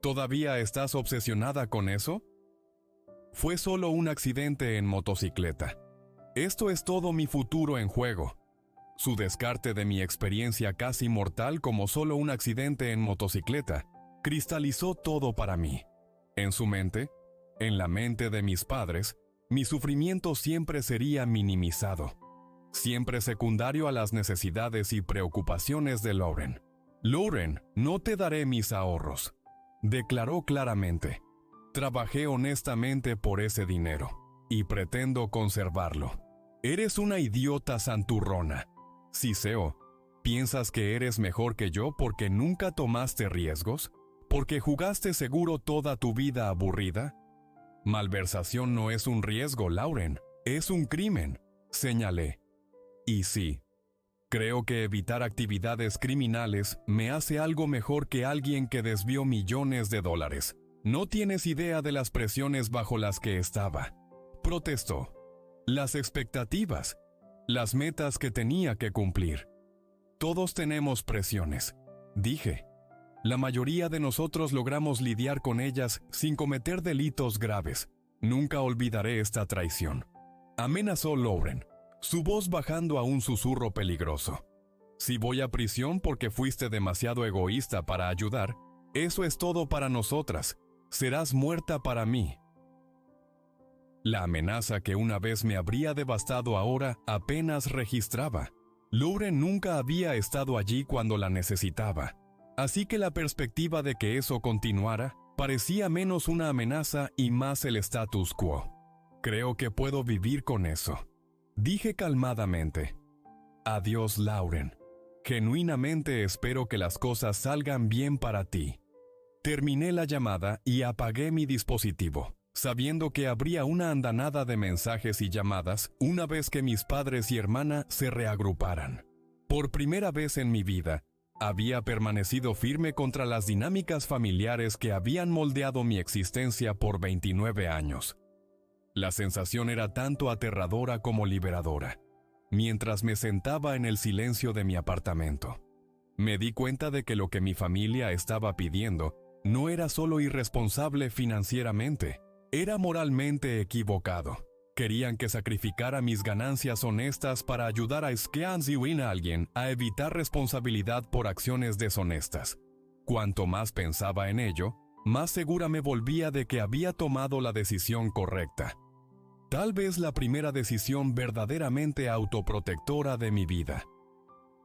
¿Todavía estás obsesionada con eso? Fue solo un accidente en motocicleta. Esto es todo mi futuro en juego. Su descarte de mi experiencia casi mortal como solo un accidente en motocicleta cristalizó todo para mí. En su mente, en la mente de mis padres, mi sufrimiento siempre sería minimizado, siempre secundario a las necesidades y preocupaciones de Lauren. Lauren, no te daré mis ahorros, declaró claramente. Trabajé honestamente por ese dinero, y pretendo conservarlo. Eres una idiota santurrona. Siseo, ¿piensas que eres mejor que yo porque nunca tomaste riesgos? ¿Porque jugaste seguro toda tu vida aburrida? Malversación no es un riesgo, Lauren, es un crimen, señalé. Y sí, creo que evitar actividades criminales me hace algo mejor que alguien que desvió millones de dólares. No tienes idea de las presiones bajo las que estaba. Protestó. Las expectativas, las metas que tenía que cumplir. Todos tenemos presiones, dije. La mayoría de nosotros logramos lidiar con ellas sin cometer delitos graves. Nunca olvidaré esta traición. Amenazó Lauren, su voz bajando a un susurro peligroso. Si voy a prisión porque fuiste demasiado egoísta para ayudar, eso es todo para nosotras. Serás muerta para mí. La amenaza que una vez me habría devastado ahora apenas registraba. Lauren nunca había estado allí cuando la necesitaba. Así que la perspectiva de que eso continuara parecía menos una amenaza y más el status quo. Creo que puedo vivir con eso, dije calmadamente. Adiós, Lauren. Genuinamente espero que las cosas salgan bien para ti. Terminé la llamada y apagué mi dispositivo, sabiendo que habría una andanada de mensajes y llamadas una vez que mis padres y hermana se reagruparan. Por primera vez en mi vida, había permanecido firme contra las dinámicas familiares que habían moldeado mi existencia por 29 años. La sensación era tanto aterradora como liberadora. Mientras me sentaba en el silencio de mi apartamento, me di cuenta de que lo que mi familia estaba pidiendo no era solo irresponsable financieramente, era moralmente equivocado. Querían que sacrificara mis ganancias honestas para ayudar a Skeanziwin a alguien a evitar responsabilidad por acciones deshonestas. Cuanto más pensaba en ello, más segura me volvía de que había tomado la decisión correcta. Tal vez la primera decisión verdaderamente autoprotectora de mi vida.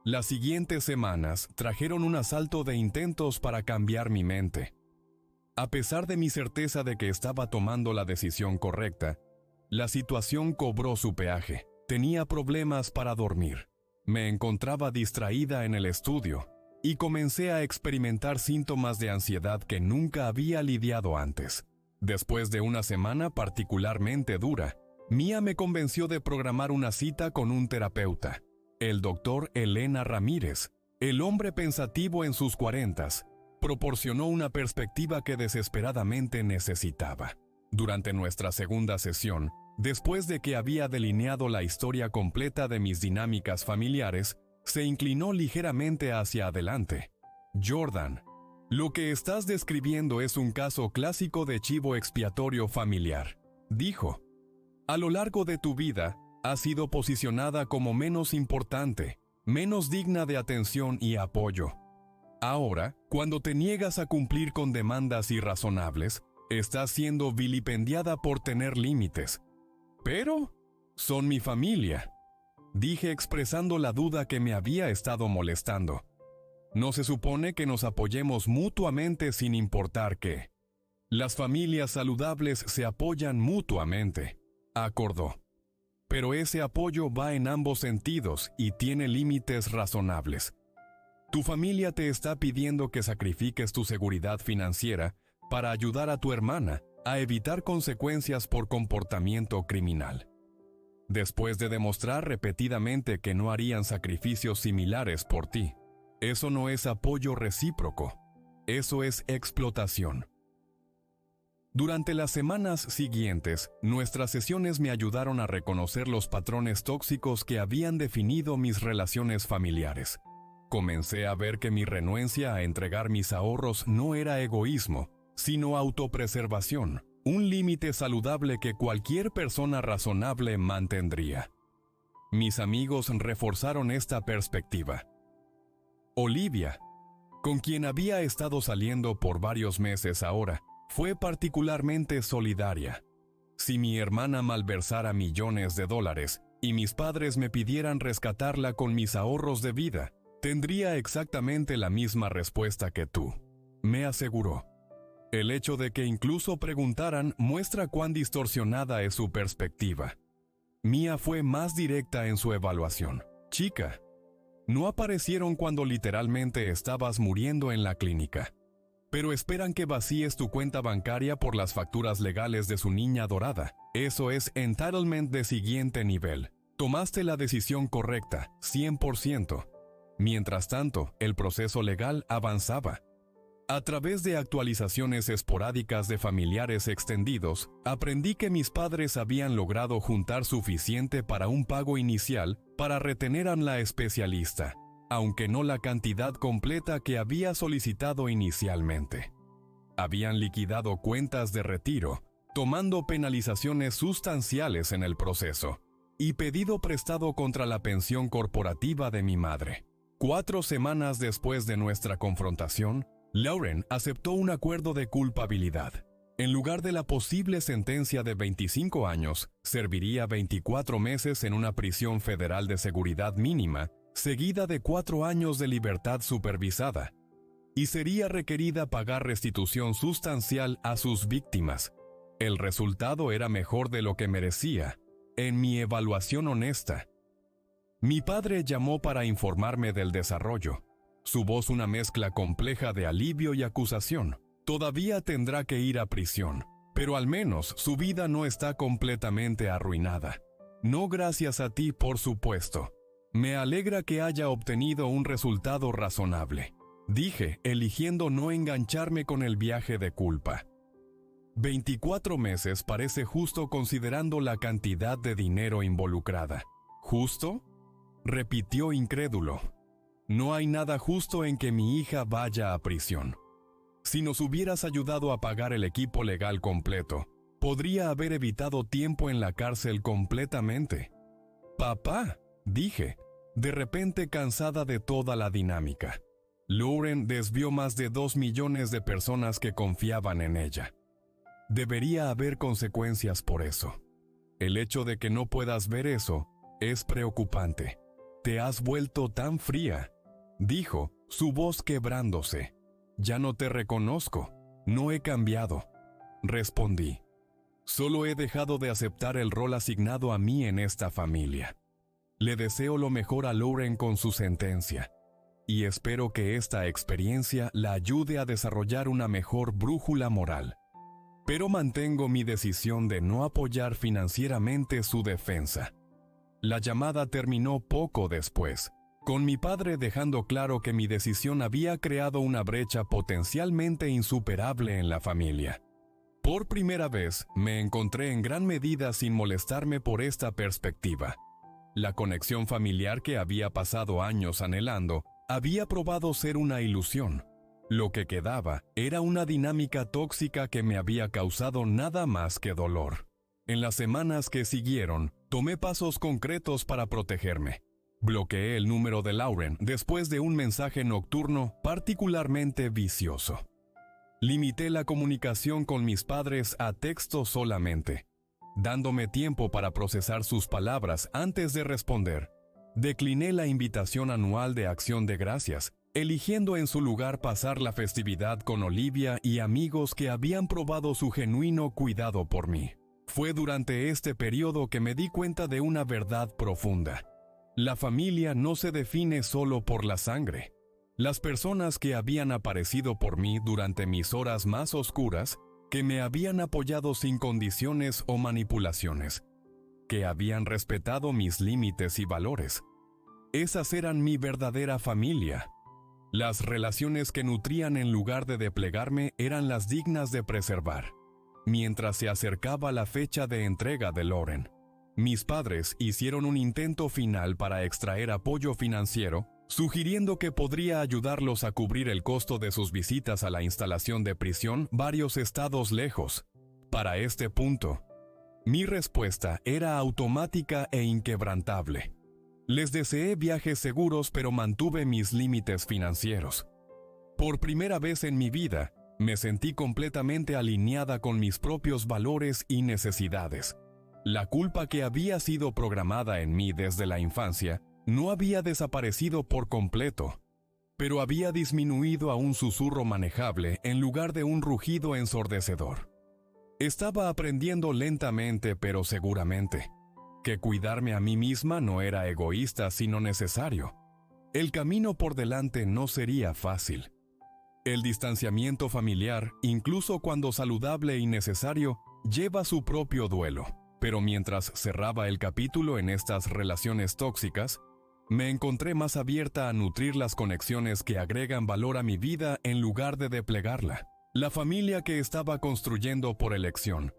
Las siguientes semanas trajeron un asalto de intentos para cambiar mi mente. A pesar de mi certeza de que estaba tomando la decisión correcta, la situación cobró su peaje. Tenía problemas para dormir. Me encontraba distraída en el estudio y comencé a experimentar síntomas de ansiedad que nunca había lidiado antes. Después de una semana particularmente dura, Mia me convenció de programar una cita con un terapeuta, el doctor Elena Ramírez. El hombre pensativo en sus 40s proporcionó una perspectiva que desesperadamente necesitaba. Durante nuestra segunda sesión, Después de que había delineado la historia completa de mis dinámicas familiares, se inclinó ligeramente hacia adelante. Jordan, lo que estás describiendo es un caso clásico de chivo expiatorio familiar, dijo. A lo largo de tu vida, has sido posicionada como menos importante, menos digna de atención y apoyo. Ahora, cuando te niegas a cumplir con demandas irrazonables, estás siendo vilipendiada por tener límites. Pero, son mi familia, dije expresando la duda que me había estado molestando. ¿No se supone que nos apoyemos mutuamente sin importar qué? Las familias saludables se apoyan mutuamente, acordó. Pero ese apoyo va en ambos sentidos y tiene límites razonables. Tu familia te está pidiendo que sacrifiques tu seguridad financiera para ayudar a tu hermana a evitar consecuencias por comportamiento criminal. Después de demostrar repetidamente que no harían sacrificios similares por ti, eso no es apoyo recíproco, eso es explotación. Durante las semanas siguientes, nuestras sesiones me ayudaron a reconocer los patrones tóxicos que habían definido mis relaciones familiares. Comencé a ver que mi renuencia a entregar mis ahorros no era egoísmo, sino autopreservación, un límite saludable que cualquier persona razonable mantendría. Mis amigos reforzaron esta perspectiva. Olivia, con quien había estado saliendo por varios meses ahora, fue particularmente solidaria. Si mi hermana malversara millones de dólares y mis padres me pidieran rescatarla con mis ahorros de vida, tendría exactamente la misma respuesta que tú, me aseguró. El hecho de que incluso preguntaran muestra cuán distorsionada es su perspectiva. Mía fue más directa en su evaluación. Chica, no aparecieron cuando literalmente estabas muriendo en la clínica, pero esperan que vacíes tu cuenta bancaria por las facturas legales de su niña adorada. Eso es entitlement de siguiente nivel. Tomaste la decisión correcta, 100%. Mientras tanto, el proceso legal avanzaba. A través de actualizaciones esporádicas de familiares extendidos, aprendí que mis padres habían logrado juntar suficiente para un pago inicial para retener a la especialista, aunque no la cantidad completa que había solicitado inicialmente. Habían liquidado cuentas de retiro, tomando penalizaciones sustanciales en el proceso, y pedido prestado contra la pensión corporativa de mi madre. 4 semanas después de nuestra confrontación, Lauren aceptó un acuerdo de culpabilidad. En lugar de la posible sentencia de 25 años, serviría 24 meses en una prisión federal de seguridad mínima, seguida de 4 años de libertad supervisada, y sería requerida pagar restitución sustancial a sus víctimas. El resultado era mejor de lo que merecía, en mi evaluación honesta. Mi padre llamó para informarme del desarrollo. Su voz una mezcla compleja de alivio y acusación. Todavía tendrá que ir a prisión, pero al menos su vida no está completamente arruinada. No gracias a ti, por supuesto. Me alegra que haya obtenido un resultado razonable, dije, eligiendo no engancharme con el viaje de culpa. 24 meses parece justo considerando la cantidad de dinero involucrada. ¿Justo?, repitió incrédulo. No hay nada justo en que mi hija vaya a prisión. Si nos hubieras ayudado a pagar el equipo legal completo, podría haber evitado tiempo en la cárcel completamente. Papá, dije, de repente cansada de toda la dinámica. Lauren desvió más de 2 millones de personas que confiaban en ella. Debería haber consecuencias por eso. El hecho de que no puedas ver eso es preocupante. Te has vuelto tan fría, dijo, su voz quebrándose. Ya no te reconozco, no he cambiado, respondí. Solo he dejado de aceptar el rol asignado a mí en esta familia. Le deseo lo mejor a Lauren con su sentencia, y espero que esta experiencia la ayude a desarrollar una mejor brújula moral. Pero mantengo mi decisión de no apoyar financieramente su defensa. La llamada terminó poco después, con mi padre dejando claro que mi decisión había creado una brecha potencialmente insuperable en la familia. Por primera vez, me encontré en gran medida sin molestarme por esta perspectiva. La conexión familiar que había pasado años anhelando había probado ser una ilusión. Lo que quedaba era una dinámica tóxica que me había causado nada más que dolor. En las semanas que siguieron, tomé pasos concretos para protegerme. Bloqueé el número de Lauren después de un mensaje nocturno particularmente vicioso. Limité la comunicación con mis padres a texto solamente, dándome tiempo para procesar sus palabras antes de responder. Decliné la invitación anual de Acción de Gracias, eligiendo en su lugar pasar la festividad con Olivia y amigos que habían probado su genuino cuidado por mí. Fue durante este periodo que me di cuenta de una verdad profunda. La familia no se define solo por la sangre. Las personas que habían aparecido por mí durante mis horas más oscuras, que me habían apoyado sin condiciones o manipulaciones, que habían respetado mis límites y valores. Esas eran mi verdadera familia. Las relaciones que nutrían en lugar de desplegarme eran las dignas de preservar. Mientras se acercaba la fecha de entrega de Lauren, mis padres hicieron un intento final para extraer apoyo financiero, sugiriendo que podría ayudarlos a cubrir el costo de sus visitas a la instalación de prisión varios estados lejos. Para este punto, mi respuesta era automática e inquebrantable. Les deseé viajes seguros, pero mantuve mis límites financieros. Por primera vez en mi vida, me sentí completamente alineada con mis propios valores y necesidades. La culpa que había sido programada en mí desde la infancia no había desaparecido por completo, pero había disminuido a un susurro manejable en lugar de un rugido ensordecedor. Estaba aprendiendo lentamente pero seguramente que cuidarme a mí misma no era egoísta sino necesario. El camino por delante no sería fácil. El distanciamiento familiar, incluso cuando saludable y necesario, lleva su propio duelo. Pero mientras cerraba el capítulo en estas relaciones tóxicas, me encontré más abierta a nutrir las conexiones que agregan valor a mi vida en lugar de desplegarla. La familia que estaba construyendo por elección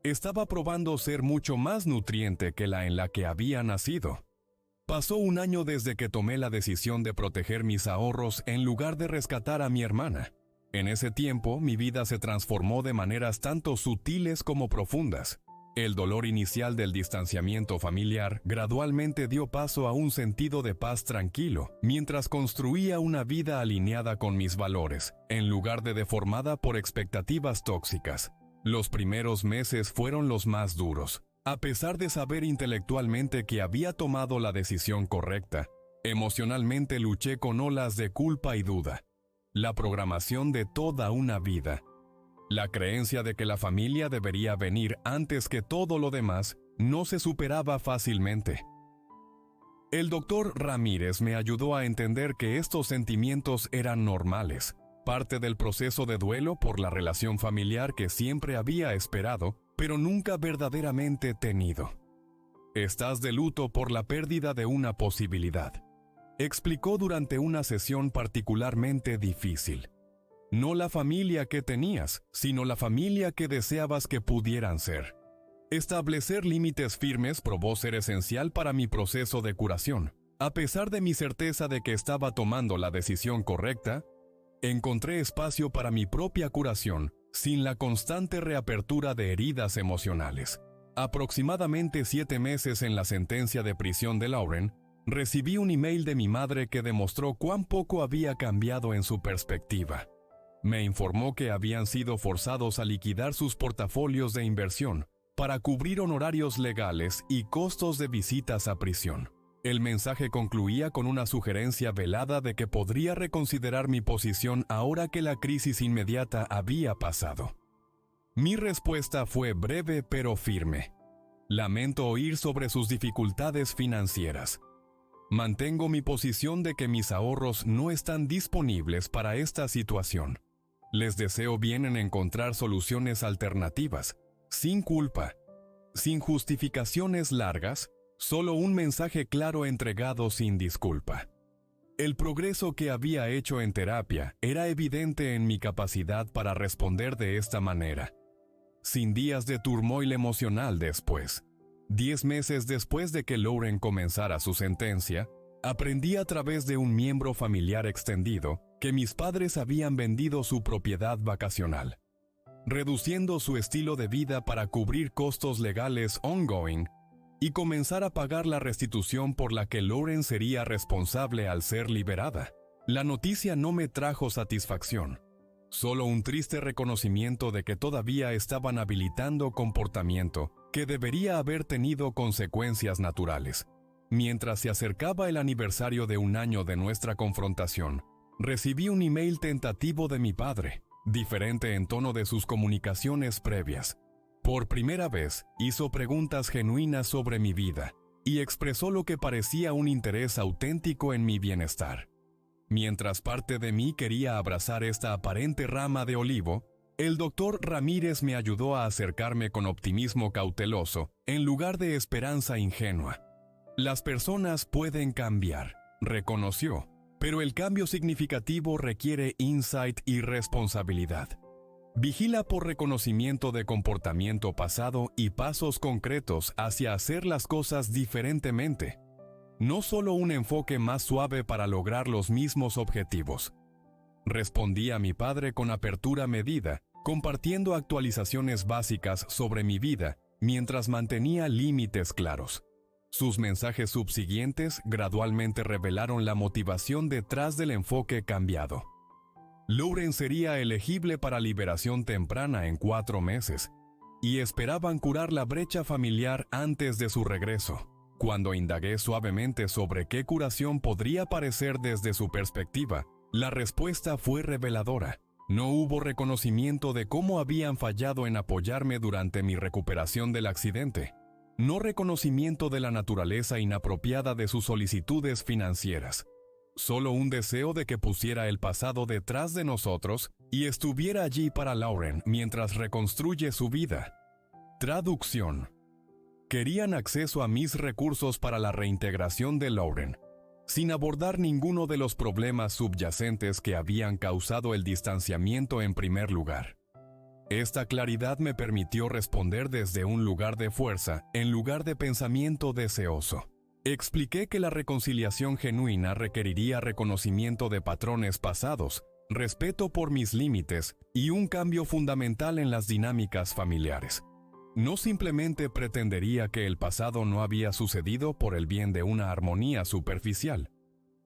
estaba probando ser mucho más nutriente que la en la que había nacido. Pasó un año desde que tomé la decisión de proteger mis ahorros en lugar de rescatar a mi hermana. En ese tiempo, mi vida se transformó de maneras tanto sutiles como profundas. El dolor inicial del distanciamiento familiar gradualmente dio paso a un sentido de paz tranquilo, mientras construía una vida alineada con mis valores, en lugar de deformada por expectativas tóxicas. Los primeros meses fueron los más duros. A pesar de saber intelectualmente que había tomado la decisión correcta, emocionalmente luché con olas de culpa y duda. La programación de toda una vida. La creencia de que la familia debería venir antes que todo lo demás no se superaba fácilmente. El doctor Ramírez me ayudó a entender que estos sentimientos eran normales, parte del proceso de duelo por la relación familiar que siempre había esperado, pero nunca verdaderamente tenido. Estás de luto por la pérdida de una posibilidad, explicó durante una sesión particularmente difícil. No la familia que tenías, sino la familia que deseabas que pudieran ser. Establecer límites firmes probó ser esencial para mi proceso de curación. A pesar de mi certeza de que estaba tomando la decisión correcta, encontré espacio para mi propia curación, sin la constante reapertura de heridas emocionales. Aproximadamente 7 meses en la sentencia de prisión de Lauren, recibí un email de mi madre que demostró cuán poco había cambiado en su perspectiva. Me informó que habían sido forzados a liquidar sus portafolios de inversión para cubrir honorarios legales y costos de visitas a prisión. El mensaje concluía con una sugerencia velada de que podría reconsiderar mi posición ahora que la crisis inmediata había pasado. Mi respuesta fue breve pero firme. Lamento oír sobre sus dificultades financieras. Mantengo mi posición de que mis ahorros no están disponibles para esta situación. Les deseo bien en encontrar soluciones alternativas, sin culpa, sin justificaciones largas, solo un mensaje claro entregado sin disculpa. El progreso que había hecho en terapia era evidente en mi capacidad para responder de esta manera. sin días de turmoil emocional después. 10 meses después de que Lauren comenzara su sentencia, aprendí a través de un miembro familiar extendido que mis padres habían vendido su propiedad vacacional, reduciendo su estilo de vida para cubrir costos legales ongoing y comenzar a pagar la restitución por la que Lauren sería responsable al ser liberada. La noticia no me trajo satisfacción, solo un triste reconocimiento de que todavía estaban habilitando comportamiento que debería haber tenido consecuencias naturales. Mientras se acercaba el aniversario de un año de nuestra confrontación, recibí un email tentativo de mi padre, diferente en tono de sus comunicaciones previas. Por primera vez, hizo preguntas genuinas sobre mi vida y expresó lo que parecía un interés auténtico en mi bienestar. Mientras parte de mí quería abrazar esta aparente rama de olivo, el doctor Ramírez me ayudó a acercarme con optimismo cauteloso, en lugar de esperanza ingenua. Las personas pueden cambiar, reconoció, pero el cambio significativo requiere insight y responsabilidad. Vigila por reconocimiento de comportamiento pasado y pasos concretos hacia hacer las cosas diferentemente. No solo un enfoque más suave para lograr los mismos objetivos. Respondí a mi padre con apertura medida, compartiendo actualizaciones básicas sobre mi vida mientras mantenía límites claros. Sus mensajes subsiguientes gradualmente revelaron la motivación detrás del enfoque cambiado. Lauren sería elegible para liberación temprana en 4 meses, y esperaban curar la brecha familiar antes de su regreso. Cuando indagué suavemente sobre qué curación podría parecer desde su perspectiva, la respuesta fue reveladora. No hubo reconocimiento de cómo habían fallado en apoyarme durante mi recuperación del accidente. No reconocimiento de la naturaleza inapropiada de sus solicitudes financieras. Solo un deseo de que pusiera el pasado detrás de nosotros y estuviera allí para Lauren mientras reconstruye su vida. Traducción. Querían acceso a mis recursos para la reintegración de Lauren, sin abordar ninguno de los problemas subyacentes que habían causado el distanciamiento en primer lugar. Esta claridad me permitió responder desde un lugar de fuerza en lugar de pensamiento deseoso. Expliqué que la reconciliación genuina requeriría reconocimiento de patrones pasados, respeto por mis límites y un cambio fundamental en las dinámicas familiares. No simplemente pretendería que el pasado no había sucedido por el bien de una armonía superficial.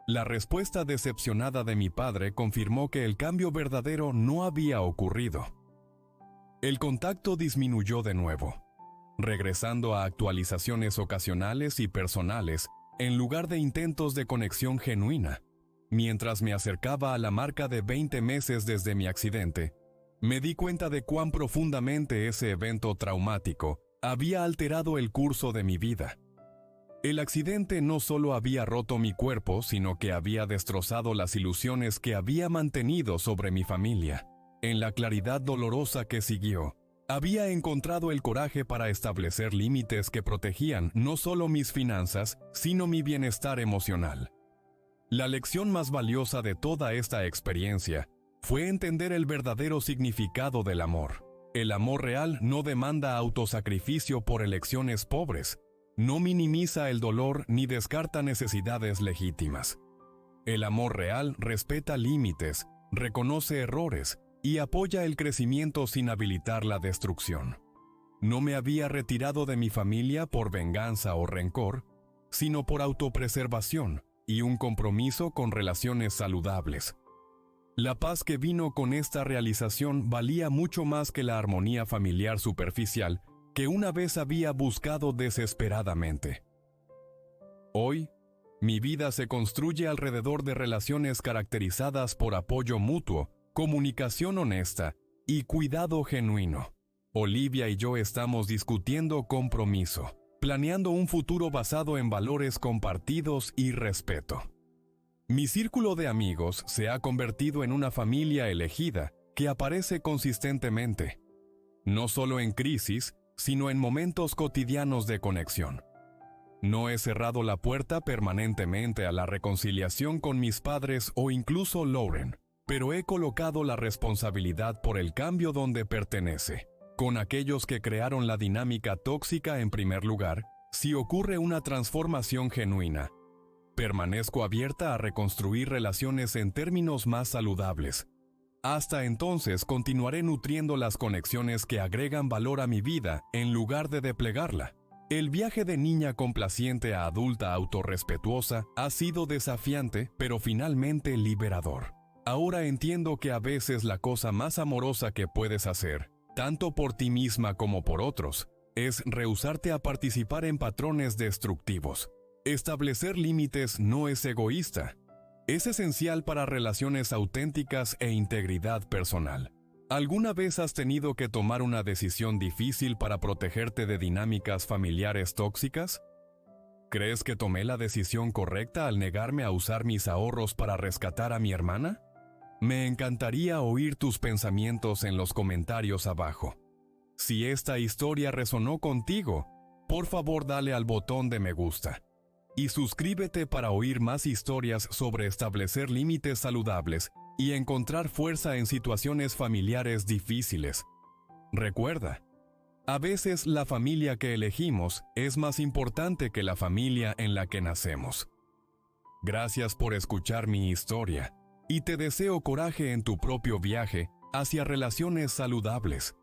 La respuesta decepcionada de mi padre confirmó que el cambio verdadero no había ocurrido. El contacto disminuyó de nuevo, regresando a actualizaciones ocasionales y personales en lugar de intentos de conexión genuina. Mientras me acercaba a la marca de 20 meses desde mi accidente, me di cuenta de cuán profundamente ese evento traumático había alterado el curso de mi vida. El accidente no solo había roto mi cuerpo, sino que había destrozado las ilusiones que había mantenido sobre mi familia. En la claridad dolorosa que siguió, había encontrado el coraje para establecer límites que protegían no solo mis finanzas, sino mi bienestar emocional. La lección más valiosa de toda esta experiencia fue entender el verdadero significado del amor. El amor real no demanda autosacrificio por elecciones pobres, no minimiza el dolor ni descarta necesidades legítimas. El amor real respeta límites, reconoce errores y apoya el crecimiento sin habilitar la destrucción. No me había retirado de mi familia por venganza o rencor, sino por autopreservación y un compromiso con relaciones saludables. La paz que vino con esta realización valía mucho más que la armonía familiar superficial que una vez había buscado desesperadamente. Hoy, mi vida se construye alrededor de relaciones caracterizadas por apoyo mutuo, comunicación honesta y cuidado genuino. Olivia y yo estamos discutiendo compromiso, planeando un futuro basado en valores compartidos y respeto. Mi círculo de amigos se ha convertido en una familia elegida que aparece consistentemente, no solo en crisis, sino en momentos cotidianos de conexión. No he cerrado la puerta permanentemente a la reconciliación con mis padres o incluso Lauren, pero he colocado la responsabilidad por el cambio donde pertenece, con aquellos que crearon la dinámica tóxica en primer lugar, si ocurre una transformación genuina. Permanezco abierta a reconstruir relaciones en términos más saludables. Hasta entonces continuaré nutriendo las conexiones que agregan valor a mi vida en lugar de desplegarla. El viaje de niña complaciente a adulta autorrespetuosa ha sido desafiante, pero finalmente liberador. Ahora entiendo que a veces la cosa más amorosa que puedes hacer, tanto por ti misma como por otros, es rehusarte a participar en patrones destructivos. Establecer límites no es egoísta. Es esencial para relaciones auténticas e integridad personal. ¿Alguna vez has tenido que tomar una decisión difícil para protegerte de dinámicas familiares tóxicas? ¿Crees que tomé la decisión correcta al negarme a usar mis ahorros para rescatar a mi hermana? Me encantaría oír tus pensamientos en los comentarios abajo. Si esta historia resonó contigo, por favor dale al botón de me gusta. Y suscríbete para oír más historias sobre establecer límites saludables y encontrar fuerza en situaciones familiares difíciles. Recuerda, a veces la familia que elegimos es más importante que la familia en la que nacemos. Gracias por escuchar mi historia y te deseo coraje en tu propio viaje hacia relaciones saludables.